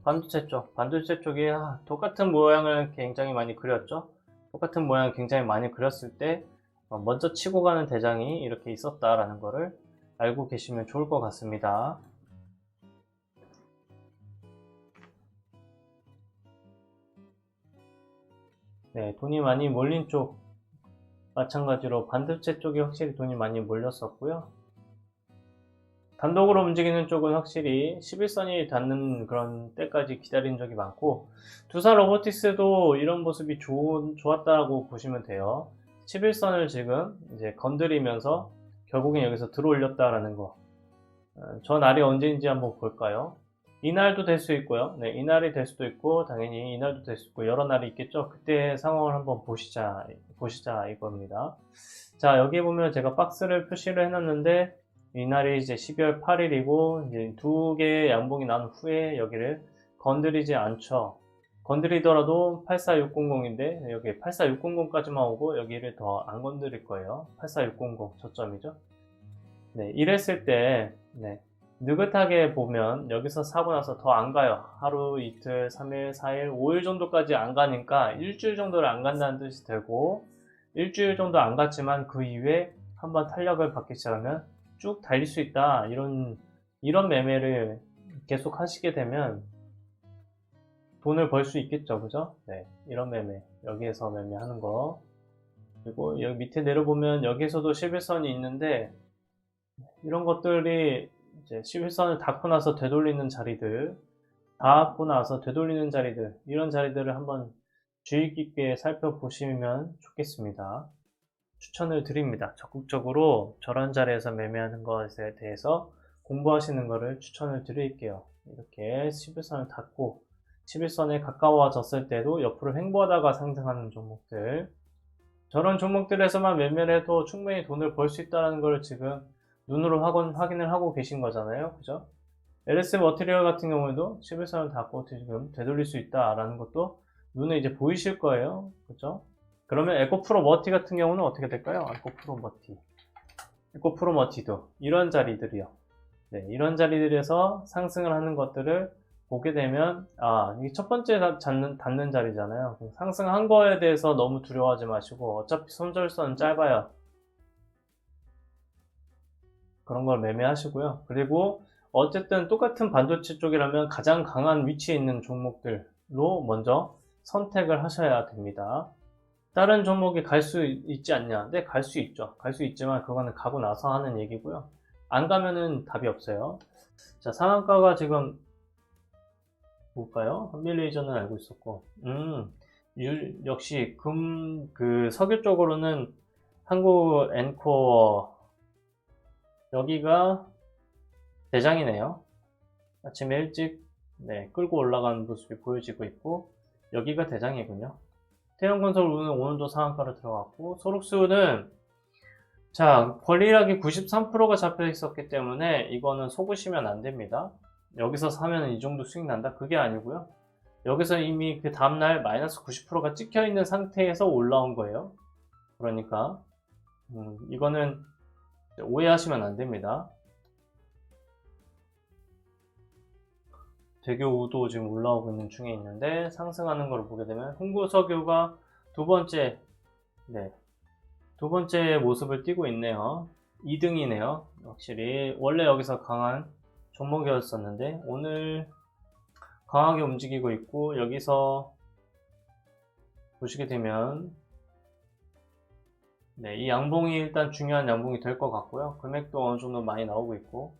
S1: 반도체 쪽이 똑같은 모양을 굉장히 많이 그렸죠. 똑같은 모양을 굉장히 많이 그렸을 때 먼저 치고 가는 대장이 이렇게 있었다라는 거를 알고 계시면 좋을 것 같습니다. 네, 돈이 많이 몰린 쪽 마찬가지로 반도체 쪽이 확실히 돈이 많이 몰렸었고요. 단독으로 움직이는 쪽은 확실히 11선이 닿는 그런 때까지 기다린 적이 많고, 두산 로보틱스도 이런 모습이 좋았다고 보시면 돼요. 11선을 지금 이제 건드리면서 결국엔 여기서 들어올렸다라는 거. 저 날이 언제인지 한번 볼까요? 이날도 될 수 있고요. 네, 이날이 될 수도 있고, 당연히 이날도 될 수 있고, 여러 날이 있겠죠. 그때 상황을 한번 보시자 이겁니다. 자, 여기 보면 제가 박스를 표시를 해놨는데, 이날이 이제 12월 8일이고, 이제 두 개의 양봉이 난 후에 여기를 건드리지 않죠. 건드리더라도 84600인데, 여기 84600까지만 오고, 여기를 더 안 건드릴 거예요. 84600 저점이죠. 네, 이랬을 때, 네, 느긋하게 보면 여기서 사고 나서 더 안 가요. 하루, 이틀, 3일, 4일, 5일 정도까지 안 가니까 일주일 정도를 안 간다는 뜻이 되고, 일주일 정도 안 갔지만 그 이후에 한번 탄력을 받기 시작하면 쭉 달릴 수 있다. 이런 매매를 계속 하시게 되면 돈을 벌 수 있겠죠. 그죠? 네, 이런 매매. 여기에서 매매하는 거. 그리고 여기 밑에 내려보면 여기서도 11선이 있는데, 이런 것들이 이제 11선을 닫고 나서 되돌리는 자리들, 이런 자리들을 한번 주의 깊게 살펴보시면 좋겠습니다. 추천을 드립니다. 적극적으로 저런 자리에서 매매하는 것에 대해서 공부하시는 것을 추천을 드릴게요. 이렇게 11선을 닫고 11선에 가까워졌을 때도 옆으로 횡보하다가 상승하는 종목들, 저런 종목들에서만 매매를 해도 충분히 돈을 벌 수 있다는 걸 지금 눈으로 확인을 하고 계신 거잖아요. 그죠? LS 머티리얼 같은 경우에도 11선을 닫고 지금 되돌릴 수 있다라는 것도 눈에 이제 보이실 거예요. 그죠? 그러면 에코프로 머티 같은 경우는 어떻게 될까요? 에코프로 머티도 이런 자리들이요. 네, 이런 자리들에서 상승을 하는 것들을 보게 되면, 이게 첫 번째 닿는 자리잖아요. 상승한 거에 대해서 너무 두려워하지 마시고, 어차피 손절선은 짧아요. 그런 걸 매매하시고요. 그리고 어쨌든 똑같은 반도체 쪽이라면 가장 강한 위치에 있는 종목들로 먼저 선택을 하셔야 됩니다. 다른 종목이 갈 수 있지 않냐? 네, 갈 수 있죠. 갈 수 있지만 그거는 가고 나서 하는 얘기고요. 안 가면은 답이 없어요. 자, 상한가가 지금 뭘까요? 한밀레이저는 알고 있었고, 역시 석유 쪽으로는 한국 엔코어, 여기가 대장이네요. 아침에 일찍 끌고 올라가는 모습이 보여지고 있고, 여기가 대장이군요. 태형건설우는 오늘도 상한가로 들어갔고, 소록수는 자, 권리락이 93%가 잡혀 있었기 때문에 이거는 속으시면 안 됩니다. 여기서 사면 이 정도 수익 난다? 그게 아니고요. 여기서 이미 그 다음날 마이너스 90%가 찍혀 있는 상태에서 올라온 거예요. 그러니까 이거는 오해하시면 안 됩니다. 대교우도 지금 올라오고 있는 중에 있는데, 상승하는 걸 보게 되면 흥구석유가 두 번째 모습을 띠고 있네요. 2등이네요. 확실히 원래 여기서 강한 종목이었었는데 오늘 강하게 움직이고 있고, 여기서 보시게 되면 네, 이 양봉이 일단 중요한 양봉이 될 것 같고요. 금액도 어느 정도 많이 나오고 있고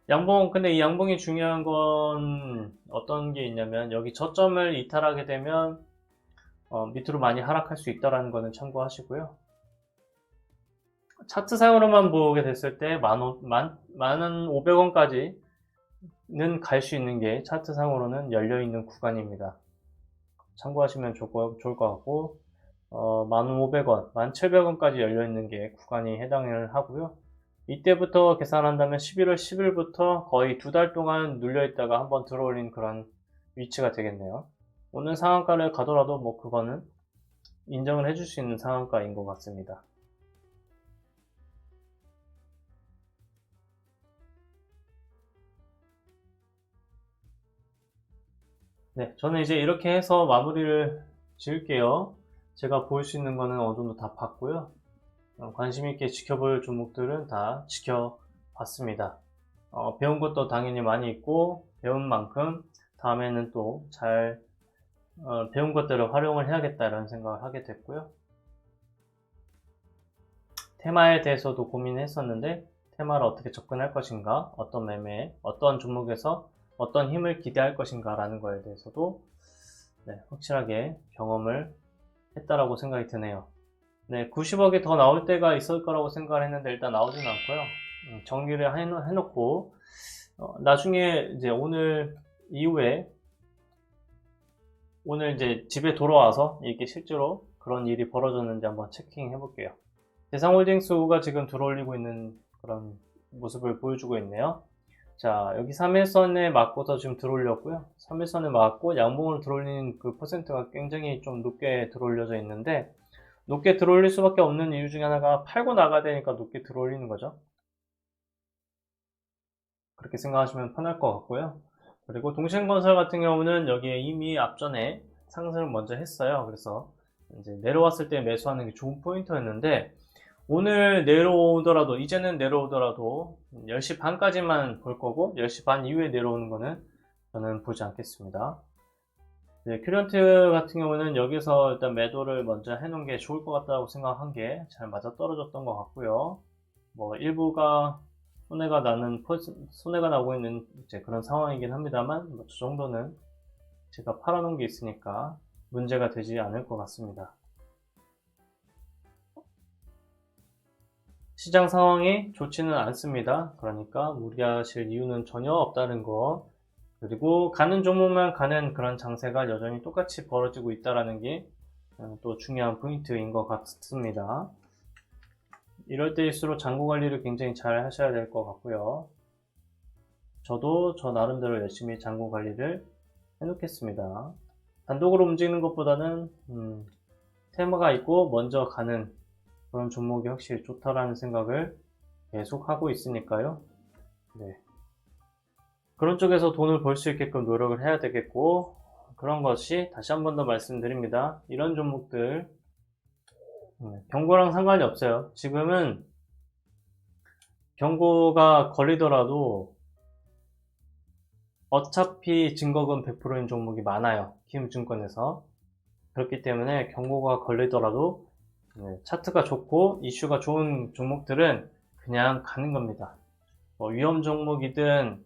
S1: 양봉, 근데 이 양봉이 중요한 건 어떤 게 있냐면 여기 저점을 이탈하게 되면 밑으로 많이 하락할 수 있다는 거는 참고하시고요. 차트상으로만 보게 됐을 때 15,500원까지는 갈 수 있는 게 차트상으로는 열려있는 구간입니다. 참고하시면 좋을 것 같고 15,500원, 17,000원까지 열려있는 게 구간이 해당을 하고요. 이때부터 계산한다면 11월 10일부터 거의 2달 동안 눌려있다가 한번 들어올린 그런 위치가 되겠네요. 오늘 상한가를 가더라도 뭐 그거는 인정을 해줄 수 있는 상한가인 것 같습니다. 네, 저는 이제 이렇게 해서 마무리를 지을게요. 제가 볼 수 있는 거는 어느 정도 다 봤고요. 관심 있게 지켜볼 종목들은 다 지켜봤습니다. 배운 것도 당연히 많이 있고 배운 만큼 다음에는 또 잘 배운 것들을 활용을 해야겠다라는 생각을 하게 됐고요. 테마에 대해서도 고민했었는데 테마를 어떻게 접근할 것인가, 어떤 매매에, 어떤 종목에서 어떤 힘을 기대할 것인가 라는 거에 대해서도 네, 확실하게 경험을 했다라고 생각이 드네요. 네, 90억이 더 나올 때가 있을 거라고 생각을 했는데 일단 나오진 않고요. 정리를 해놓고 나중에 이제 오늘 이후에 오늘 이제 집에 돌아와서 이게 실제로 그런 일이 벌어졌는지 한번 체킹해 볼게요. 대상홀딩스가 지금 들어올리고 있는 그런 모습을 보여주고 있네요. 자, 여기 3일선에 맞고서 지금 들어올렸고요. 3일선에 맞고 양봉으로 들어올리는 그 퍼센트가 굉장히 좀 높게 들어올려져 있는데 높게 들어올릴 수밖에 없는 이유 중에 하나가 팔고 나가야 되니까 높게 들어올리는 거죠. 그렇게 생각하시면 편할 것 같고요. 그리고 동신건설 같은 경우는 여기에 이미 앞전에 상승을 먼저 했어요. 그래서 이제 내려왔을 때 매수하는 게 좋은 포인트였는데 오늘 내려오더라도 이제는 내려오더라도 10시 반까지만 볼 거고 10시 반 이후에 내려오는 거는 저는 보지 않겠습니다. 네, 큐런트 같은 경우는 여기서 일단 매도를 먼저 해놓은 게 좋을 것 같다고 생각한 게 잘 맞아 떨어졌던 것 같고요. 뭐 일부가 손해가 나고 있는 이제 그런 상황이긴 합니다만 뭐저 정도는 제가 팔아놓은 게 있으니까 문제가 되지 않을 것 같습니다. 시장 상황이 좋지는 않습니다. 그러니까 무리하실 이유는 전혀 없다는 거. 그리고 가는 종목만 가는 그런 장세가 여전히 똑같이 벌어지고 있다는 게 또 중요한 포인트인 것 같습니다. 이럴 때일수록 잔고 관리를 굉장히 잘 하셔야 될 것 같고요. 저도 저 나름대로 열심히 잔고 관리를 해놓겠습니다. 단독으로 움직이는 것보다는 테마가 있고 먼저 가는 그런 종목이 확실히 좋다라는 생각을 계속 하고 있으니까요. 네. 그런 쪽에서 돈을 벌 수 있게끔 노력을 해야 되겠고 그런 것이 다시 한 번 더 말씀드립니다. 이런 종목들 경고랑 상관이 없어요. 지금은 경고가 걸리더라도 어차피 증거금 100%인 종목이 많아요. 키움증권에서. 그렇기 때문에 경고가 걸리더라도 차트가 좋고 이슈가 좋은 종목들은 그냥 가는 겁니다. 위험 종목이든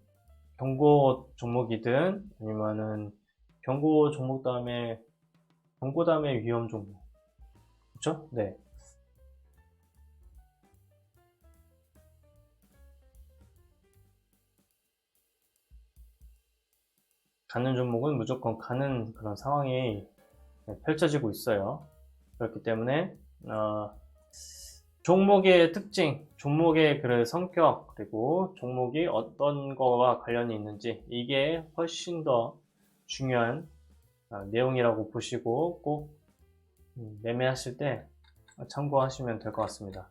S1: 경고 종목이든 아니면은 경고 다음에 위험 종목. 그렇죠? 네. 가는 종목은 무조건 가는 그런 상황이 펼쳐지고 있어요. 그렇기 때문에 종목의 특징, 종목의 그 성격, 그리고 종목이 어떤 거와 관련이 있는지 이게 훨씬 더 중요한 내용이라고 보시고 꼭 매매하실 때 참고하시면 될 것 같습니다.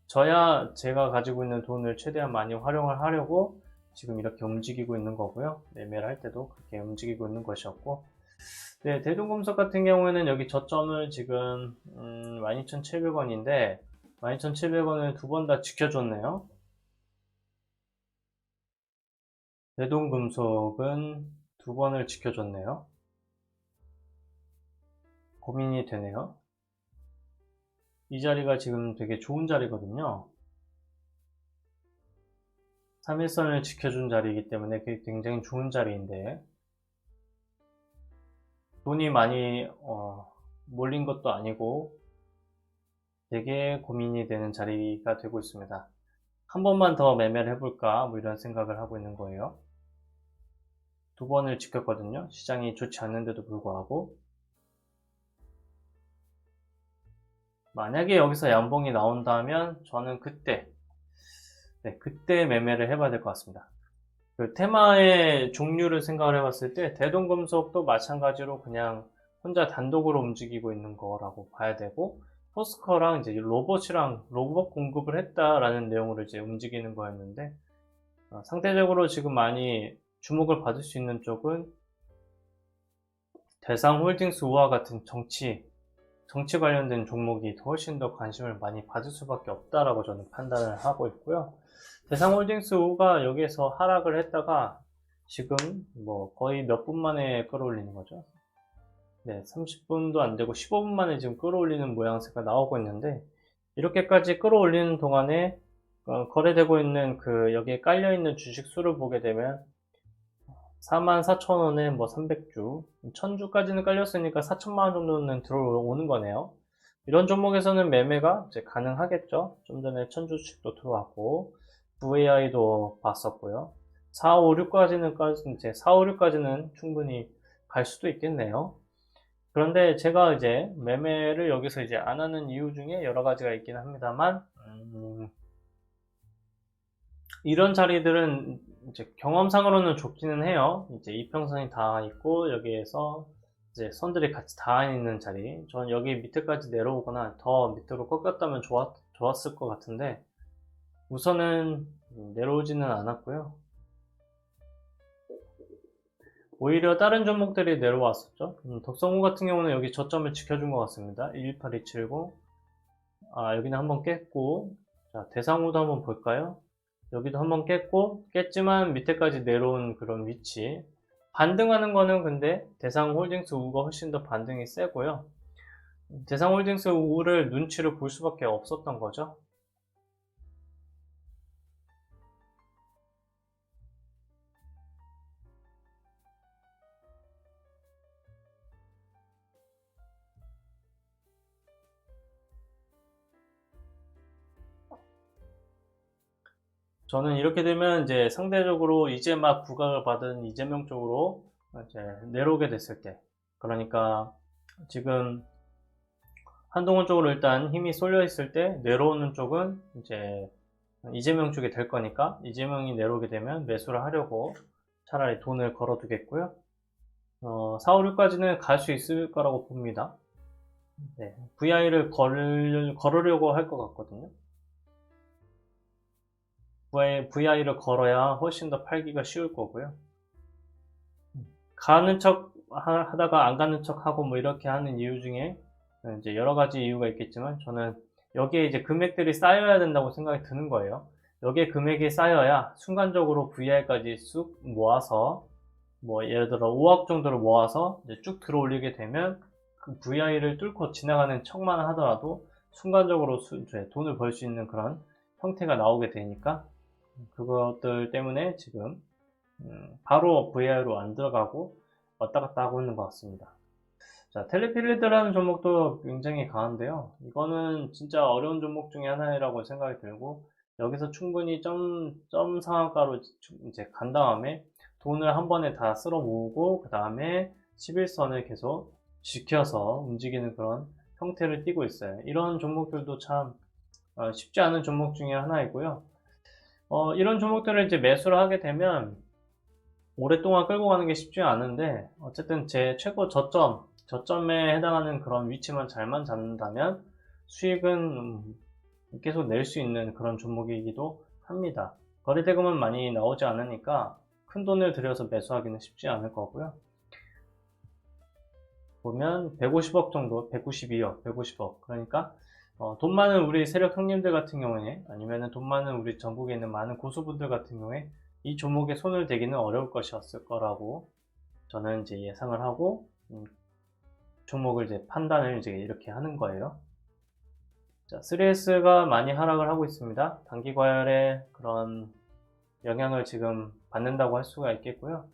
S1: 저야 제가 가지고 있는 돈을 최대한 많이 활용을 하려고 지금 이렇게 움직이고 있는 거고요. 매매를 할 때도 그렇게 움직이고 있는 것이었고 네, 대동금속 같은 경우에는 여기 저점을 지금 12,700원인데 12,700원을 두 번 다 지켜줬네요. 대동금속은 두 번을 지켜줬네요.
S2: 고민이 되네요. 이 자리가 지금 되게 좋은 자리거든요. 3일선을 지켜준 자리이기 때문에 그게 굉장히 좋은 자리인데 돈이 많이 몰린 것도 아니고 되게 고민이 되는 자리가 되고 있습니다. 한 번만 더 매매를 해볼까 뭐 이런 생각을 하고 있는 거예요. 두 번을 지켰거든요. 시장이 좋지 않는데도 불구하고. 만약에 여기서 양봉이 나온다면 저는 그때 매매를 해봐야 될 것 같습니다. 그 테마의 종류를 생각을 해봤을 때 대동금속도 마찬가지로 그냥 혼자 단독으로 움직이고 있는 거라고 봐야 되고, 포스커랑 이제 로봇이랑 로봇 공급을 했다라는 내용으로 이제 움직이는 거였는데, 상대적으로 지금 많이 주목을 받을 수 있는 쪽은 대상홀딩스 우와 같은 정치 관련된 종목이 훨씬 더 관심을 많이 받을 수밖에 없다라고 저는 판단을 하고 있고요. 대상홀딩스 우가 여기에서 하락을 했다가 지금 뭐 거의 몇 분 만에 끌어올리는 거죠. 네, 30분도 안 되고 15분 만에 지금 끌어올리는 모양새가 나오고 있는데, 이렇게까지 끌어올리는 동안에 거래되고 있는 그 여기에 깔려 있는 주식 수를 보게 되면 44,000원에 뭐 300주, 1000주까지는 깔렸으니까 4천만원 정도는 들어오는 거네요. 이런 종목에서는 매매가 이제 가능하겠죠. 좀 전에 1000주씩도 들어왔고, VAI도 봤었고요. 4, 5, 6까지는, 이제 4, 5, 6까지는 충분히 갈 수도 있겠네요. 그런데 제가 이제 매매를 여기서 이제 안 하는 이유 중에 여러 가지가 있긴 합니다만, 이런 자리들은 이제 경험상으로는 좋기는 해요. 이제 이평선이 다 있고 여기에서 이제 선들이 같이 닿아 있는 자리. 저는 여기 밑에까지 내려오거나 더 밑으로 꺾였다면 좋았을 것 같은데 우선은 내려오지는 않았고요. 오히려 다른 종목들이 내려왔었죠. 덕성호 같은 경우는 여기 저점을 지켜준 것 같습니다. 118270. 여기는 한번 깼고, 자, 대상호도 한번 볼까요? 여기도 한번 깼지만 밑에까지 내려온 그런 위치. 반등하는 거는 근데 대상홀딩스 우가 훨씬 더 반등이 세고요. 대상홀딩스 우를 눈치를 볼 수밖에 없었던 거죠. 저는 이렇게 되면 이제 상대적으로 이제 막 부각을 받은 이재명 쪽으로 이제 내려오게 됐을 때, 그러니까 지금 한동훈 쪽으로 일단 힘이 쏠려 있을 때 내려오는 쪽은 이제 이재명 쪽이 될 거니까 이재명이 내려오게 되면 매수를 하려고 차라리 돈을 걸어 두겠고요. 4, 5, 6까지는 갈 수 있을 거라고 봅니다. 네, VI를 걸으려고 할 것 같거든요. VI를 걸어야 훨씬 더 팔기가 쉬울 거고요. 가는 척 하다가 안 가는 척 하고 뭐 이렇게 하는 이유 중에 이제 여러 가지 이유가 있겠지만 저는 여기에 이제 금액들이 쌓여야 된다고 생각이 드는 거예요. 여기에 금액이 쌓여야 순간적으로 VI까지 쑥 모아서 뭐 예를 들어 5억 정도를 모아서 이제 쭉 들어올리게 되면 그 VI를 뚫고 지나가는 척만 하더라도 순간적으로 돈을 벌 수 있는 그런 형태가 나오게 되니까 그것들 때문에 지금 바로 VI로 안 들어가고 왔다 갔다 하고 있는 것 같습니다. 자, 텔레필드라는 종목도 굉장히 강한데요. 이거는 진짜 어려운 종목 중에 하나라고 생각이 들고 여기서 충분히 점 상한가로 이제 간 다음에 돈을 한 번에 다 쓸어 모으고 그 다음에 11선을 계속 지켜서 움직이는 그런 형태를 띠고 있어요. 이런 종목들도 참 쉽지 않은 종목 중에 하나이고요. 이런 종목들을 이제 매수를 하게 되면 오랫동안 끌고 가는 게 쉽지 않은데 어쨌든 제 최고 저점에 해당하는 그런 위치만 잘만 잡는다면 수익은 계속 낼 수 있는 그런 종목이기도 합니다. 거래대금은 많이 나오지 않으니까 큰 돈을 들여서 매수하기는 쉽지 않을 거고요. 보면 150억 정도, 192억, 150억. 그러니까 돈 많은 우리 세력 형님들 같은 경우에 아니면 돈 많은 우리 전국에 있는 많은 고수분들 같은 경우에 이 종목에 손을 대기는 어려울 것이었을 거라고 저는 이제 예상을 하고 종목을 이제 판단을 이제 이렇게 하는 거예요. 자, 3S가 많이 하락을 하고 있습니다. 단기 과열에 그런 영향을 지금 받는다고 할 수가 있겠고요.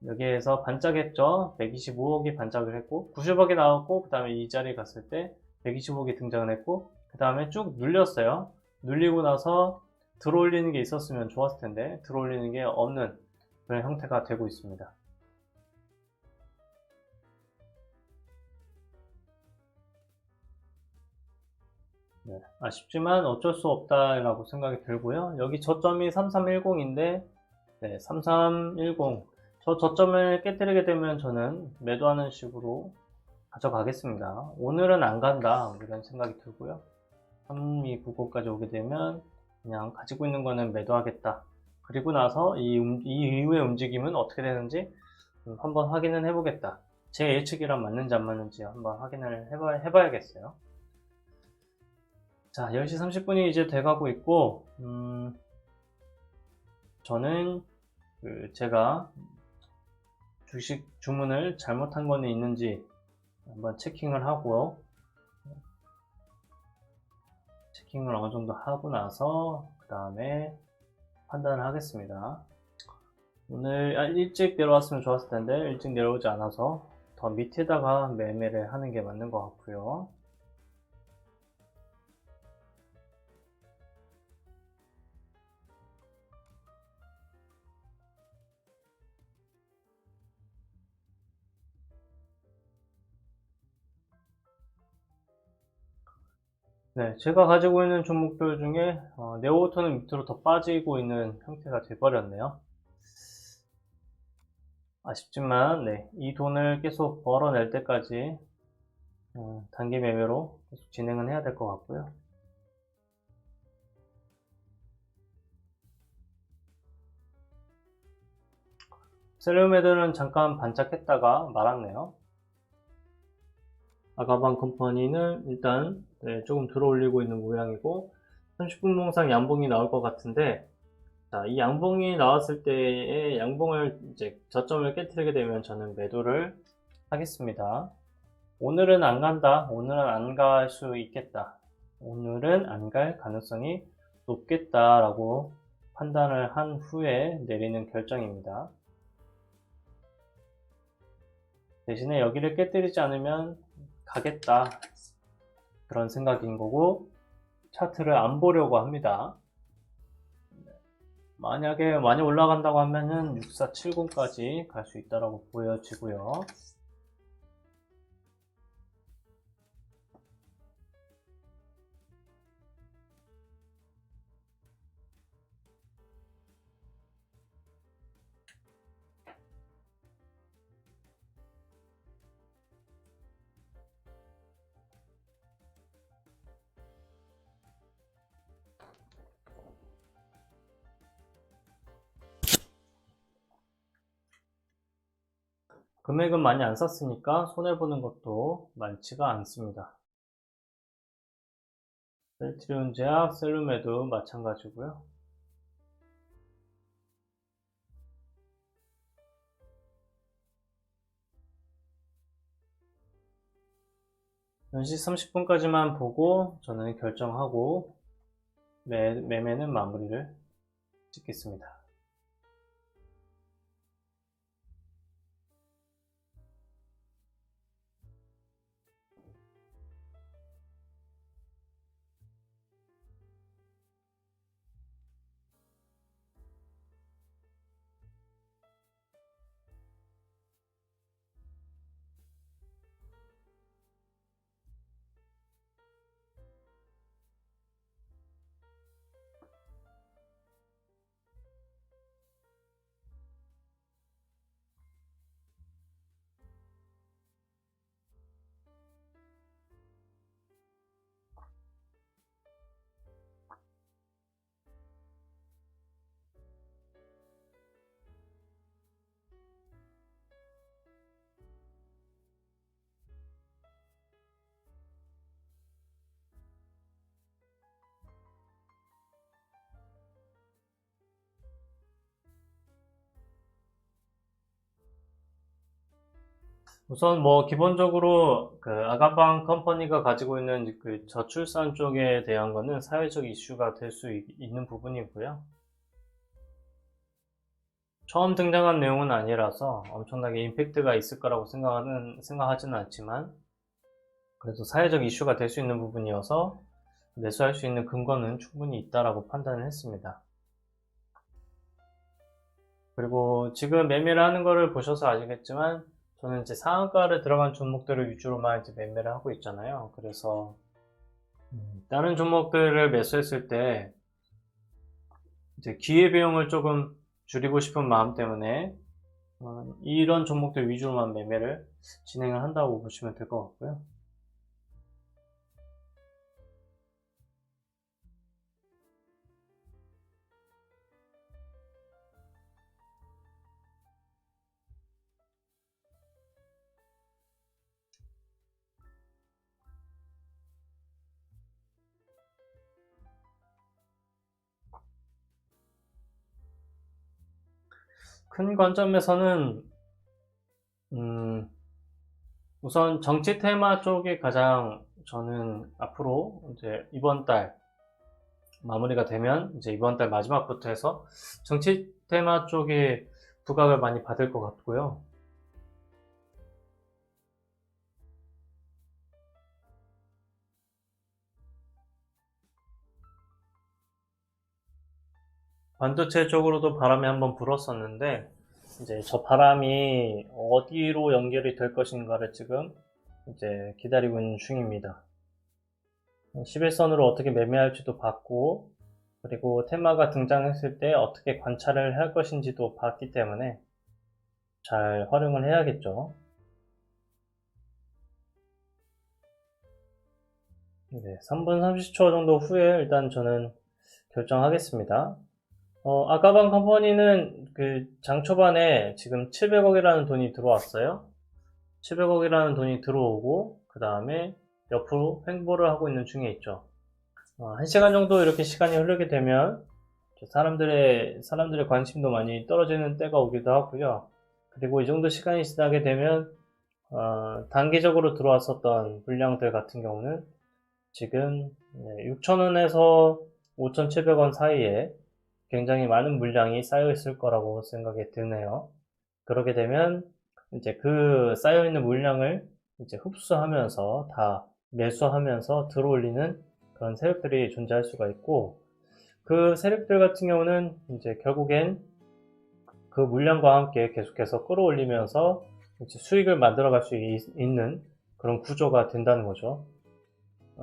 S2: 여기에서 반짝했죠. 125억이 반짝을 했고 90억이 나왔고 그 다음에 이 자리에 갔을 때 125억이 등장을 했고 그 다음에 쭉 눌렸어요. 눌리고 나서 들어올리는 게 있었으면 좋았을 텐데 들어올리는 게 없는 그런 형태가 되고 있습니다. 네, 아쉽지만 어쩔 수 없다라고 생각이 들고요. 여기 저점이 3310인데 3310 저 저점을 깨뜨리게 되면 저는 매도하는 식으로 가져가겠습니다. 오늘은 안 간다 이런 생각이 들고요. 3299까지 오게 되면 그냥 가지고 있는 거는 매도하겠다. 그리고 나서 이 이후의 움직임은 어떻게 되는지 한번 확인을 해보겠다. 제 예측이랑 맞는지 안 맞는지 한번 확인을 해봐야겠어요. 자, 10시 30분이 이제 돼가고 있고, 저는 제가 주식 주문을 잘못한 거는 있는지 한번 체킹을 하고, 체킹을 어느 정도 하고 나서, 그 다음에 판단을 하겠습니다. 오늘 일찍 내려왔으면 좋았을 텐데, 일찍 내려오지 않아서 더 밑에다가 매매를 하는 게 맞는 것 같고요. 네, 제가 가지고 있는 종목들 중에 네오오토는 밑으로 더 빠지고 있는 형태가 돼버렸네요. 아쉽지만 이 돈을 계속 벌어낼 때까지 단기 매매로 계속 진행은 해야 될 것 같고요. 셀룸애들은 잠깐 반짝했다가 말았네요. 아가방 컴퍼니는 일단 조금 들어올리고 있는 모양이고 30분 봉상 양봉이 나올 것 같은데, 자, 이 양봉이 나왔을 때의 양봉을 이제 저점을 깨뜨리게 되면 저는 매도를 하겠습니다. 오늘은 안 간다. 오늘은 안 갈 수 있겠다. 오늘은 안 갈 가능성이 높겠다라고 판단을 한 후에 내리는 결정입니다. 대신에 여기를 깨뜨리지 않으면 가겠다. 그런 생각인 거고, 차트를 안 보려고 합니다. 만약에 많이 올라간다고 하면은 6470까지 갈 수 있다라고 보여지고요. 금액은 많이 안 썼으니까 손해보는 것도 많지가 않습니다. 셀트리온 제약, 셀룸에도 마찬가지고요. 연시 30분까지만 보고 저는 결정하고 매매는 마무리를 짓겠습니다. 우선 뭐 기본적으로 그 아가방 컴퍼니가 가지고 있는 그 저출산 쪽에 대한 거는 사회적 이슈가 될 수 있는 부분이고요. 처음 등장한 내용은 아니라서 엄청나게 임팩트가 있을 거라고 생각하지는 않지만, 그래도 사회적 이슈가 될 수 있는 부분이어서 매수할 수 있는 근거는 충분히 있다라고 판단을 했습니다. 그리고 지금 매매를 하는 거를 보셔서 아시겠지만, 저는 이제 상한가를 들어간 종목들을 위주로만 이제 매매를 하고 있잖아요. 그래서 다른 종목들을 매수했을 때 이제 기회비용을 조금 줄이고 싶은 마음 때문에 이런 종목들 위주로만 매매를 진행을 한다고 보시면 될 것 같고요. 큰 관점에서는 우선 정치 테마 쪽이 가장 저는 앞으로 이제 이번 달 마무리가 되면 이제 이번 달 마지막부터 해서 정치 테마 쪽에 부각을 많이 받을 것 같고요. 반도체 쪽으로도 바람이 한번 불었었는데 이제 저 바람이 어디로 연결이 될 것인가를 지금 이제 기다리고 있는 중입니다. 11선으로 어떻게 매매할지도 봤고, 그리고 테마가 등장했을 때 어떻게 관찰을 할 것인지도 봤기 때문에 잘 활용을 해야겠죠. 네, 3분 30초 정도 후에 일단 저는 결정하겠습니다. 아까방 컴퍼니는 그 장 초반에 지금 700억이라는 돈이 들어왔어요. 700억이라는 돈이 들어오고, 그 다음에 옆으로 횡보를 하고 있는 중에 있죠. 1시간 정도 이렇게 시간이 흐르게 되면 사람들의 관심도 많이 떨어지는 때가 오기도 하고요. 그리고 이 정도 시간이 지나게 되면 단기적으로 들어왔었던 물량들 같은 경우는 지금 6,000원에서 5,700원 사이에 굉장히 많은 물량이 쌓여 있을 거라고 생각이 드네요. 그렇게 되면 이제 그 쌓여 있는 물량을 이제 흡수하면서 다 매수하면서 들어올리는 그런 세력들이 존재할 수가 있고, 그 세력들 같은 경우는 이제 결국엔 그 물량과 함께 계속해서 끌어올리면서 이제 수익을 만들어갈 수 있는 그런 구조가 된다는 거죠.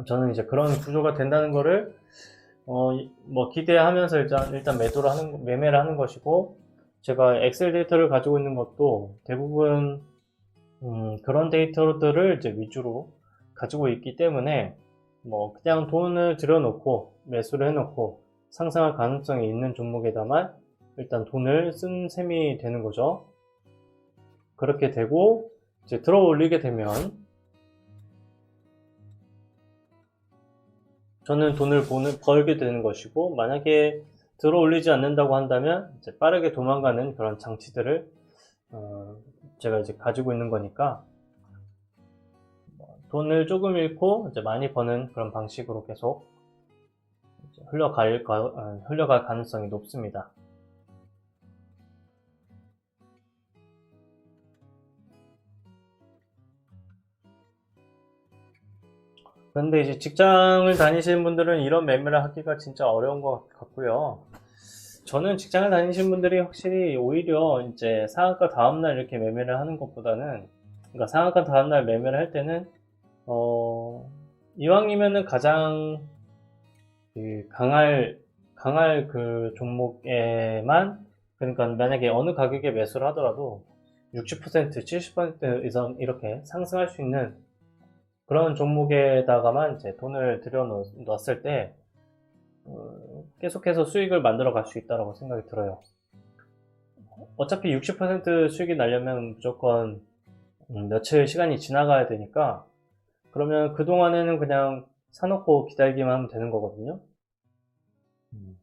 S2: 저는 이제 그런 구조가 된다는 거를 뭐 기대하면서 일단 매매를 하는 것이고, 제가 엑셀 데이터를 가지고 있는 것도 대부분 그런 데이터들을 이제 위주로 가지고 있기 때문에 뭐 그냥 돈을 들여놓고 매수를 해놓고 상승할 가능성이 있는 종목에다만 일단 돈을 쓴 셈이 되는 거죠. 그렇게 되고 이제 들어 올리게 되면 저는 돈을 벌게 되는 것이고, 만약에 들어 올리지 않는다고 한다면 이제 빠르게 도망가는 그런 장치들을 제가 이제 가지고 있는 거니까 돈을 조금 잃고 이제 많이 버는 그런 방식으로 계속 흘러갈 가능성이 높습니다. 그런데 이제 직장을 다니시는 분들은 이런 매매를 하기가 진짜 어려운 것 같고요. 저는 직장을 다니시는 분들이 확실히 오히려 이제 상한가 다음날 이렇게 매매를 하는 것보다는, 그러니까 상한가 다음날 매매를 할 때는 이왕이면은 가장 강할 그 종목에만, 그러니까 만약에 어느 가격에 매수를 하더라도 60%, 70% 이상 이렇게 상승할 수 있는 그런 종목에다가만 이제 돈을 들여놨을 때 계속해서 수익을 만들어 갈 수 있다고 생각이 들어요. 어차피 60% 수익이 나려면 무조건 며칠 시간이 지나가야 되니까, 그러면 그동안에는 그냥 사놓고 기다리기만 하면 되는 거거든요.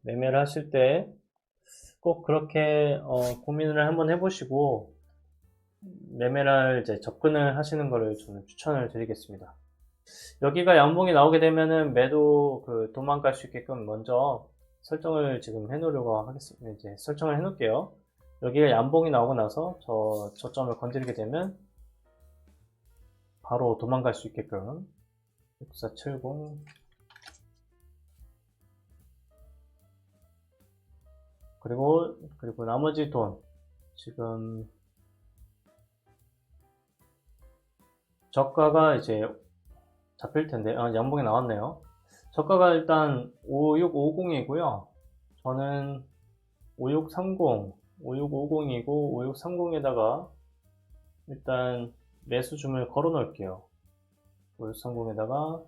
S2: 매매를 하실 때 꼭 그렇게 고민을 한번 해보시고, 매매를 이제 접근을 하시는 거를 저는 추천을 드리겠습니다. 여기가 양봉이 나오게 되면은 매도 도망갈 수 있게끔 먼저 설정을 지금 해놓으려고 하겠습니다. 이제 설정을 해놓을게요. 여기가 양봉이 나오고 나서 저점을 건드리게 되면 바로 도망갈 수 있게끔 6470 그리고 나머지 돈 지금 저가가 이제 잡힐 텐데 양봉이 나왔네요. 저가가 일단 5650이고요. 저는 5630, 5650이고 5630에다가 일단 매수 주문을 걸어 놓을게요. 5630에다가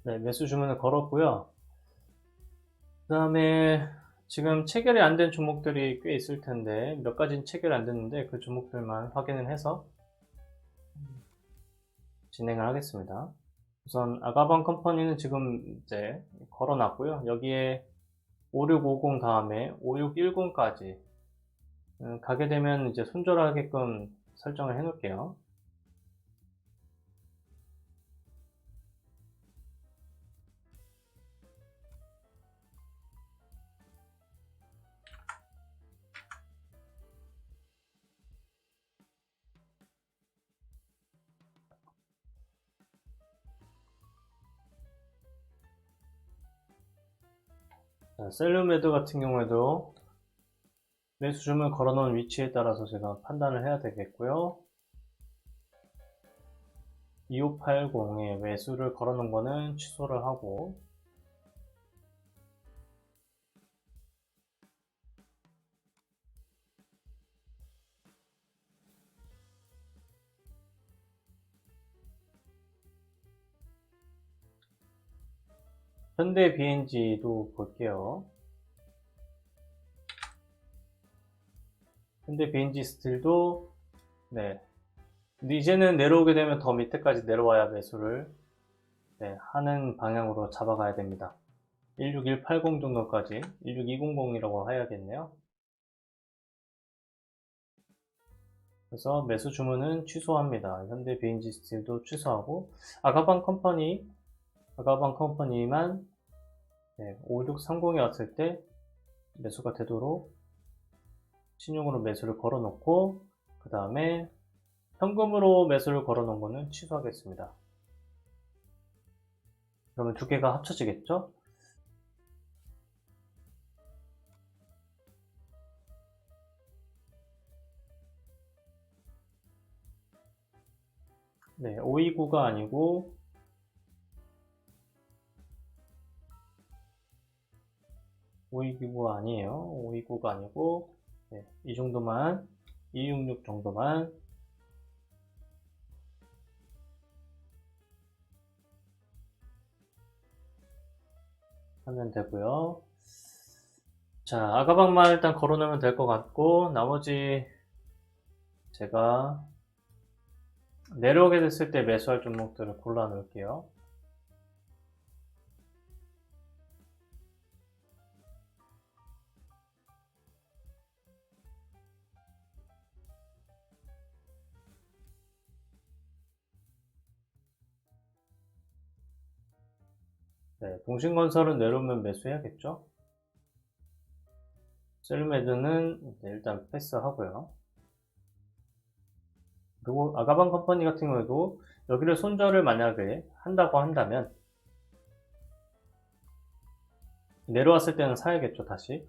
S2: 네, 매수 주문을 걸었고요. 그 다음에 지금 체결이 안 된 종목들이 꽤 있을 텐데 몇 가지는 체결이 안 됐는데 그 종목들만 확인을 해서 진행을 하겠습니다. 우선 아가방 컴퍼니는 지금 이제 걸어놨고요. 여기에 5650 다음에 5610까지 가게 되면 이제 손절하게끔 설정을 해 놓을게요. 셀루메드 같은 경우에도 매수 주문 걸어놓은 위치에 따라서 제가 판단을 해야 되겠고요. 2580에 매수를 걸어놓은 거는 취소를 하고 현대 BNG도 볼게요. 현대 BNG 스틸도 네. 근데 이제는 내려오게 되면 더 밑에까지 내려와야 매수를 하는 방향으로 잡아가야 됩니다. 16180 정도까지 16200이라고 해야겠네요. 그래서 매수 주문은 취소합니다. 현대 BNG 스틸도 취소하고 아가방 컴퍼니만 5630에 왔을 때 매수가 되도록 신용으로 매수를 걸어 놓고 그 다음에 현금으로 매수를 걸어 놓은 거는 취소하겠습니다. 그러면 두 개가 합쳐지겠죠? 네, 529가 아니고 529가 아니에요. 529가 아니고 이 정도만 266 정도만 하면 되고요. 자, 아가방만 일단 걸어놓으면 될 것 같고 나머지 제가 내려오게 됐을 때 매수할 종목들을 골라 놓을게요. 네, 동신건설은 내려오면 매수해야겠죠? 셀메드는 일단 패스하고요. 그리고 아가방 컴퍼니 같은 경우에도 여기를 손절을 만약에 한다고 한다면 내려왔을 때는 사야겠죠. 다시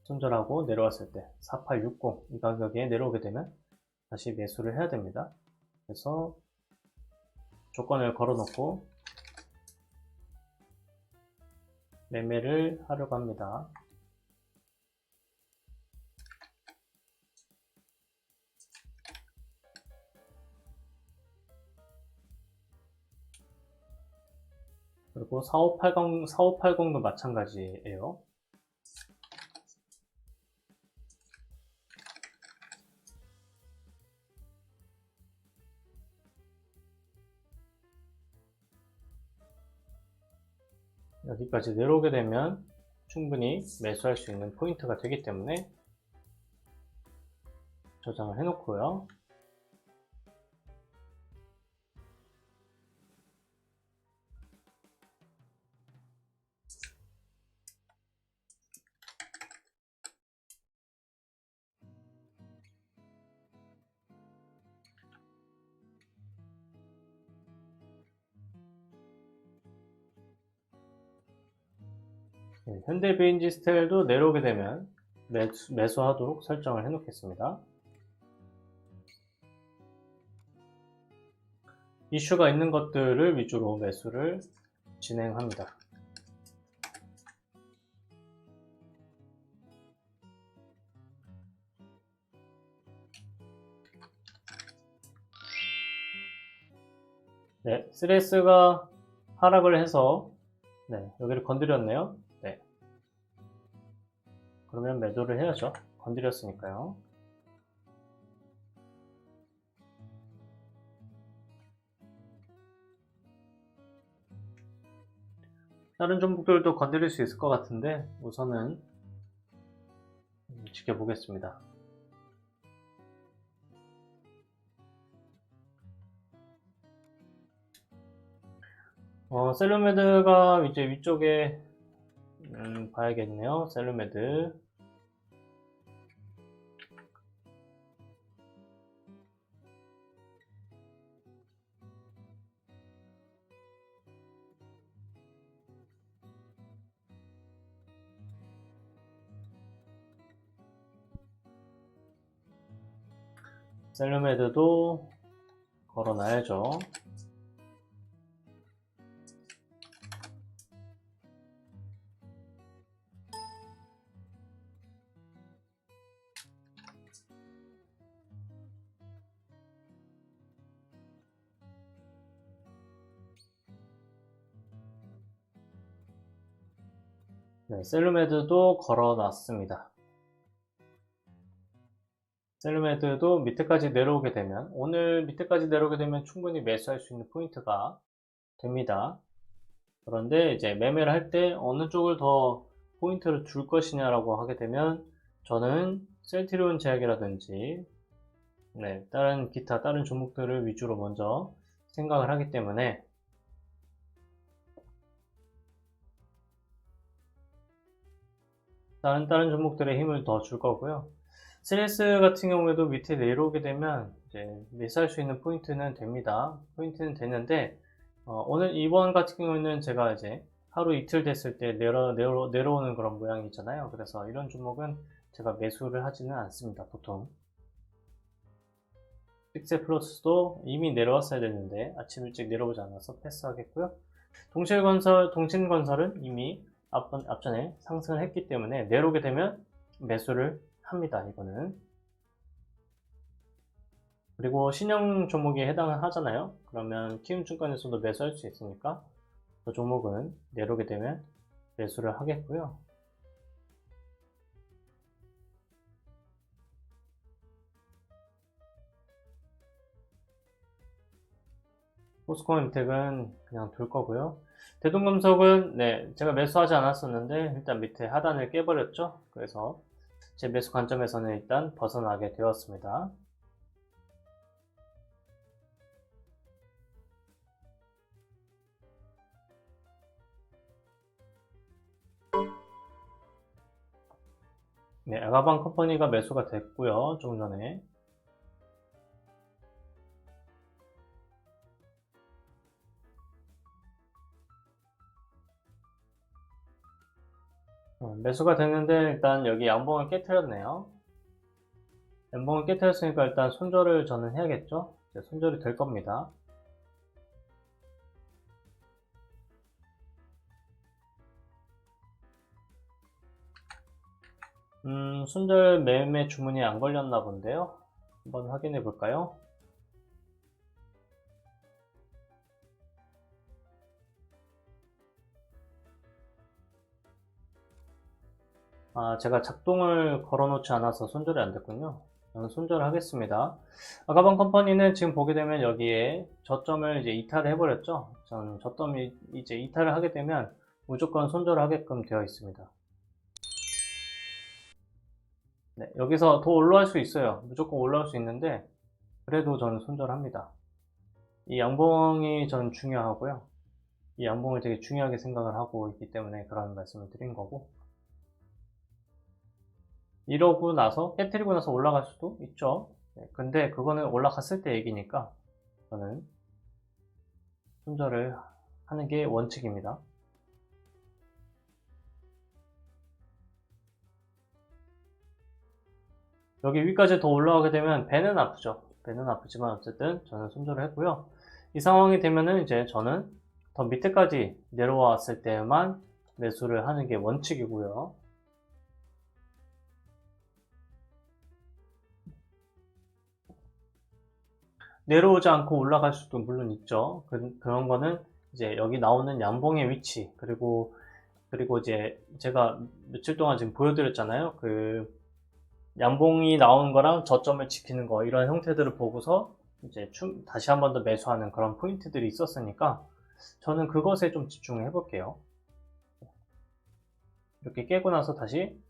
S2: 손절하고 내려왔을 때 4860 이 가격에 내려오게 되면 다시 매수를 해야 됩니다. 그래서 조건을 걸어 놓고 매매를 하려고 합니다. 그리고 4580도 마찬가지예요. 여기까지 내려오게 되면 충분히 매수할 수 있는 포인트가 되기 때문에 저장을 해 놓고요. 현대 비인지스텔도 내려오게 되면 매수하도록 설정을 해 놓겠습니다. 이슈가 있는 것들을 위주로 매수를 진행합니다. 네, 3S가 하락을 해서 여기를 건드렸네요. 그러면 매도를 해야죠. 건드렸으니까요. 다른 종목들도 건드릴 수 있을 것 같은데 우선은 지켜보겠습니다. 셀루메드가 이제 위쪽에 봐야겠네요. 셀루메드. 셀루메드도 걸어놔야죠. 네, 셀루메드도 걸어놨습니다. 셀루메드도 밑에까지 내려오게 되면 오늘 밑에까지 내려오게 되면 충분히 매수할 수 있는 포인트가 됩니다. 그런데 이제 매매를 할 때 어느 쪽을 더 포인트를 줄 것이냐라고 하게 되면 저는 셀트리온 제약이라든지 다른 종목들을 위주로 먼저 생각을 하기 때문에 다른 종목들의 힘을 더 줄 거고요. 3S 같은 경우에도 밑에 내려오게 되면 이제 매수할 수 있는 포인트는 됩니다. 포인트는 되는데 오늘 이번 같은 경우에는 제가 이제 하루 이틀 됐을 때 내려오는 그런 모양이 있잖아요. 그래서 이런 종목은 제가 매수를 하지는 않습니다. 보통 픽셀플러스도 이미 내려왔어야 되는데 아침 일찍 내려오지 않아서 패스하겠고요. 동신건설은 이미 앞전에 상승을 했기 때문에 내려오게 되면 매수를 합니다. 이거는. 그리고 신형 종목에 해당을 하잖아요. 그러면 키움증권에서도 매수할 수 있으니까 그 종목은 내려오게 되면 매수를 하겠고요. 포스코임텍은 그냥 둘 거고요. 대동금속은 제가 매수하지 않았었는데 일단 밑에 하단을 깨버렸죠. 그래서 제 매수 관점에서는 일단 벗어나게 되었습니다. 아가방 컴퍼니가 매수가 됐고요. 조금 전에. 매수가 됐는데 일단 여기 양봉을 깨트렸네요. 양봉을 깨트렸으니까 일단 손절을 저는 해야겠죠. 손절이 될 겁니다. 손절 매매 주문이 안 걸렸나 본데요. 한번 확인해 볼까요? 제가 작동을 걸어 놓지 않아서 손절이 안 됐군요. 저는 손절을 하겠습니다. 아가방 컴퍼니는 지금 보게 되면 여기에 저점을 이제 이탈을 해버렸죠. 저는 저점이 이제 이탈을 하게 되면 무조건 손절하게끔 되어 있습니다. 네, 여기서 더 올라갈 수 있어요. 무조건 올라올 수 있는데 그래도 저는 손절합니다. 이 양봉이 전 중요하고요. 이 양봉을 되게 중요하게 생각을 하고 있기 때문에 그런 말씀을 드린 거고, 이러고 나서 깨트리고 나서 올라갈 수도 있죠. 네, 근데 그거는 올라갔을 때 얘기니까 저는 손절을 하는 게 원칙입니다. 여기 위까지 더 올라가게 되면 배는 아프죠. 배는 아프지만 어쨌든 저는 손절을 했고요. 이 상황이 되면은 이제 저는 더 밑에까지 내려왔을 때만 매수를 하는 게 원칙이고요. 내려오지 않고 올라갈 수도 물론 있죠. 그런 거는 이제 여기 나오는 양봉의 위치, 그리고 이제 제가 며칠 동안 지금 보여드렸잖아요. 그 양봉이 나오는 거랑 저점을 지키는 거, 이런 형태들을 보고서 이제 다시 한 번 더 매수하는 그런 포인트들이 있었으니까 저는 그것에 좀 집중을 해볼게요. 이렇게 깨고 나서 다시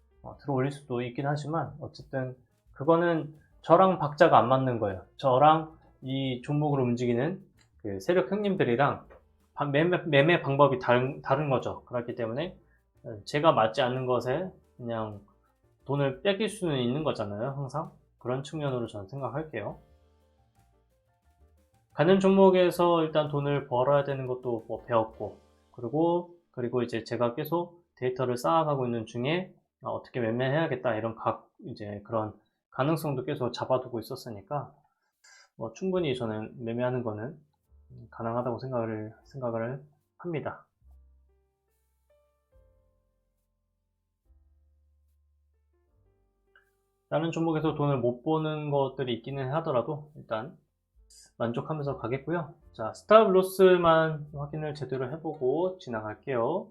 S2: 들어올릴 수도 있긴 하지만 어쨌든 그거는 저랑 박자가 안 맞는 거예요. 저랑 이 종목으로 움직이는 그 세력 형님들이랑 매매 방법이 다른 거죠. 그렇기 때문에 제가 맞지 않는 것에 그냥 돈을 뺏길 수는 있는 거잖아요. 항상 그런 측면으로 저는 생각할게요. 가는 종목에서 일단 돈을 벌어야 되는 것도 뭐 배웠고, 그리고 이제 제가 계속 데이터를 쌓아가고 있는 중에 어떻게 매매해야겠다 이런 이제 그런 가능성도 계속 잡아두고 있었으니까 뭐 충분히 저는 매매하는 거는 가능하다고 생각을 합니다. 다른 종목에서 돈을 못 버는 것들이 있기는 하더라도 일단 만족하면서 가겠고요. 자, 스탑 로스만 확인을 제대로 해보고 지나갈게요.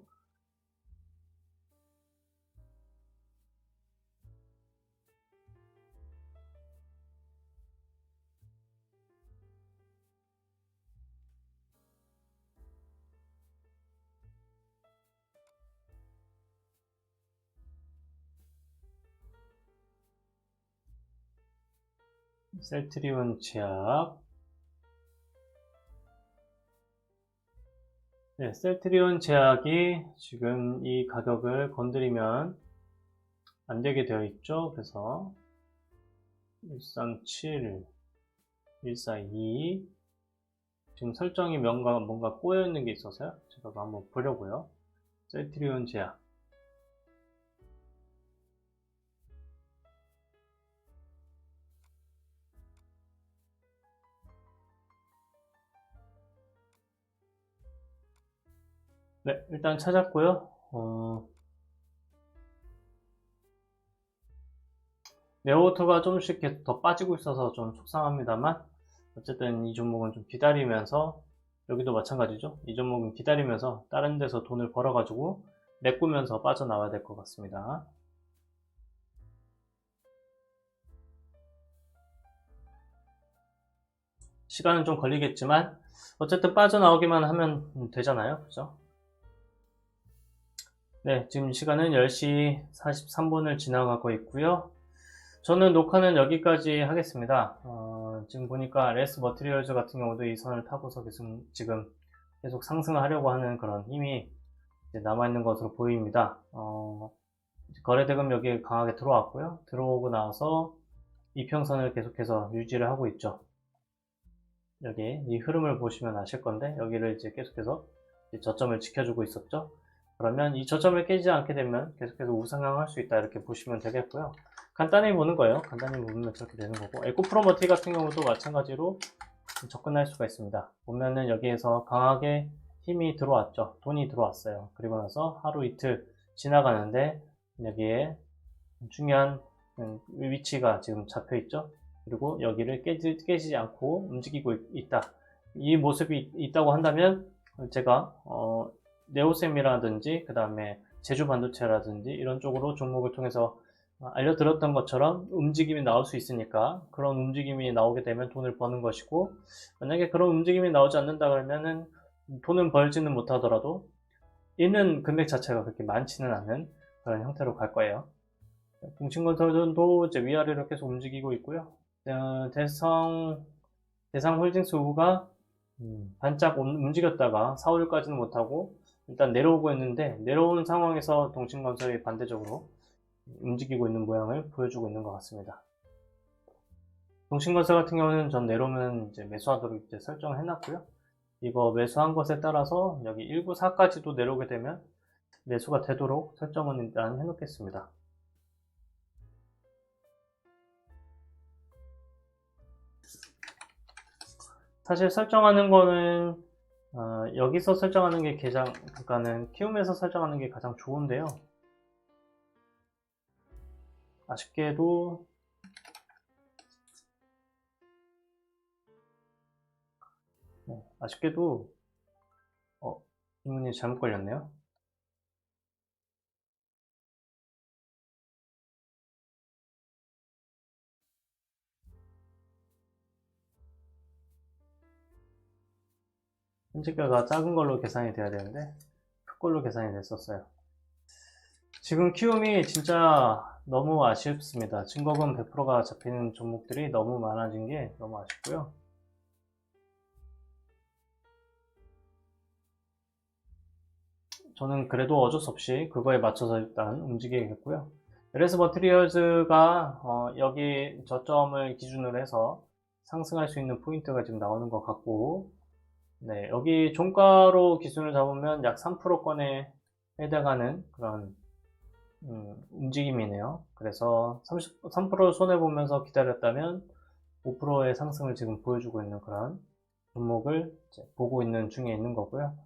S2: 셀트리온 제약. 네, 셀트리온 제약이 지금 이 가격을 건드리면 안 되게 되어 있죠. 그래서 137, 142 지금 설정이 뭔가 꼬여 있는 게 있어서요. 제가 한번 보려고요. 셀트리온 제약. 네, 일단 찾았고요. 네오토가 조금씩 계속 더 빠지고 있어서 좀 속상합니다만 어쨌든 이 종목은 좀 기다리면서, 여기도 마찬가지죠. 이 종목은 기다리면서 다른 데서 돈을 벌어가지고 메꾸면서 빠져나와야 될 것 같습니다. 시간은 좀 걸리겠지만 어쨌든 빠져나오기만 하면 되잖아요. 그죠? 네, 지금 시간은 10시 43분을 지나가고 있고요. 저는 녹화는 여기까지 하겠습니다. 지금 보니까 레스 머티리얼즈 같은 경우도 이 선을 타고서 지금 계속 상승하려고 하는 그런 힘이 남아있는 것으로 보입니다. 거래대금 여기 강하게 들어왔고요. 들어오고 나서 이평선을 계속해서 유지를 하고 있죠. 여기 이 흐름을 보시면 아실 건데 여기를 이제 계속해서 저점을 지켜주고 있었죠. 그러면 이 저점을 깨지지 않게 되면 계속해서 우상향할 수 있다 이렇게 보시면 되겠고요. 간단히 보는 거예요. 간단히 보면 저렇게 되는 거고, 에코프로머티 같은 경우도 마찬가지로 접근할 수가 있습니다. 보면은 여기에서 강하게 힘이 들어왔죠. 돈이 들어왔어요. 그리고 나서 하루 이틀 지나가는데 여기에 중요한 위치가 지금 잡혀 있죠. 그리고 여기를 깨지지 않고 움직이고 있다. 이 모습이 있다고 한다면 제가 네오셈이라든지 그 다음에 제주반도체라든지 이런 쪽으로 종목을 통해서 알려드렸던 것처럼 움직임이 나올 수 있으니까 그런 움직임이 나오게 되면 돈을 버는 것이고, 만약에 그런 움직임이 나오지 않는다 그러면은 돈은 벌지는 못하더라도 있는 금액 자체가 그렇게 많지는 않은 그런 형태로 갈 거예요. 동신건설도 이제 위아래로 계속 움직이고 있고요. 대상홀딩스가 반짝 움직였다가 4, 5일까지는 못하고 일단 내려오고 있는데, 내려오는 상황에서 동신건설이 반대적으로 움직이고 있는 모양을 보여주고 있는 것 같습니다. 동신건설 같은 경우는 전 내려오면 이제 매수하도록 이제 설정을 해놨고요. 이거 매수한 것에 따라서 여기 194까지도 내려오게 되면 매수가 되도록 설정은 일단 해놓겠습니다. 사실 설정하는 거는 여기서 설정하는 게 그러니까는 키움에서 설정하는 게 가장 좋은데요. 아쉽게도 주문이 잘못 걸렸네요. 현재가가 작은 걸로 계산이 돼야 되는데 큰 걸로 계산이 됐었어요. 지금 키움이 진짜 너무 아쉽습니다. 증거금 100%가 잡히는 종목들이 너무 많아진 게 너무 아쉽고요. 저는 그래도 어쩔 수 없이 그거에 맞춰서 일단 움직이겠고요. LS 머티리얼즈가 여기 저점을 기준으로 해서 상승할 수 있는 포인트가 지금 나오는 것 같고, 네, 여기 종가로 기준을 잡으면 약 3%권에 해당하는 그런 움직임이네요. 그래서 3% 손해보면서 기다렸다면 5%의 상승을 지금 보여주고 있는 그런 종목을 이제 보고 있는 중에 있는 거고요.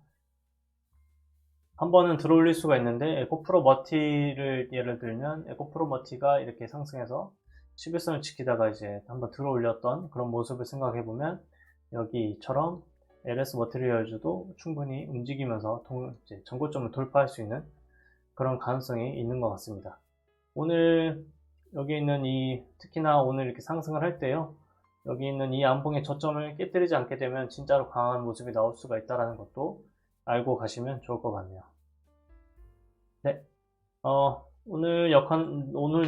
S2: 한 번은 들어올릴 수가 있는데, 에코프로 머티를 예를 들면 에코프로 머티가 이렇게 상승해서 11선을 지키다가 이제 한번 들어올렸던 그런 모습을 생각해 보면 여기처럼 LS 머티리얼즈도 충분히 움직이면서 이제 전고점을 돌파할 수 있는 그런 가능성이 있는 것 같습니다. 오늘 여기 있는 특히나 오늘 이렇게 상승을 할 때요, 여기 있는 이 안봉의 저점을 깨뜨리지 않게 되면 진짜로 강한 모습이 나올 수가 있다는 것도 알고 가시면 좋을 것 같네요. 네, 오늘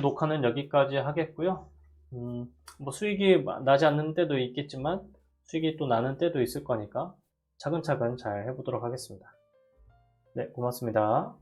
S2: 녹화는 여기까지 하겠고요. 뭐 수익이 나지 않는 때도 있겠지만 수익이 또 나는 때도 있을 거니까 차근차근 잘 해보도록 하겠습니다. 네, 고맙습니다.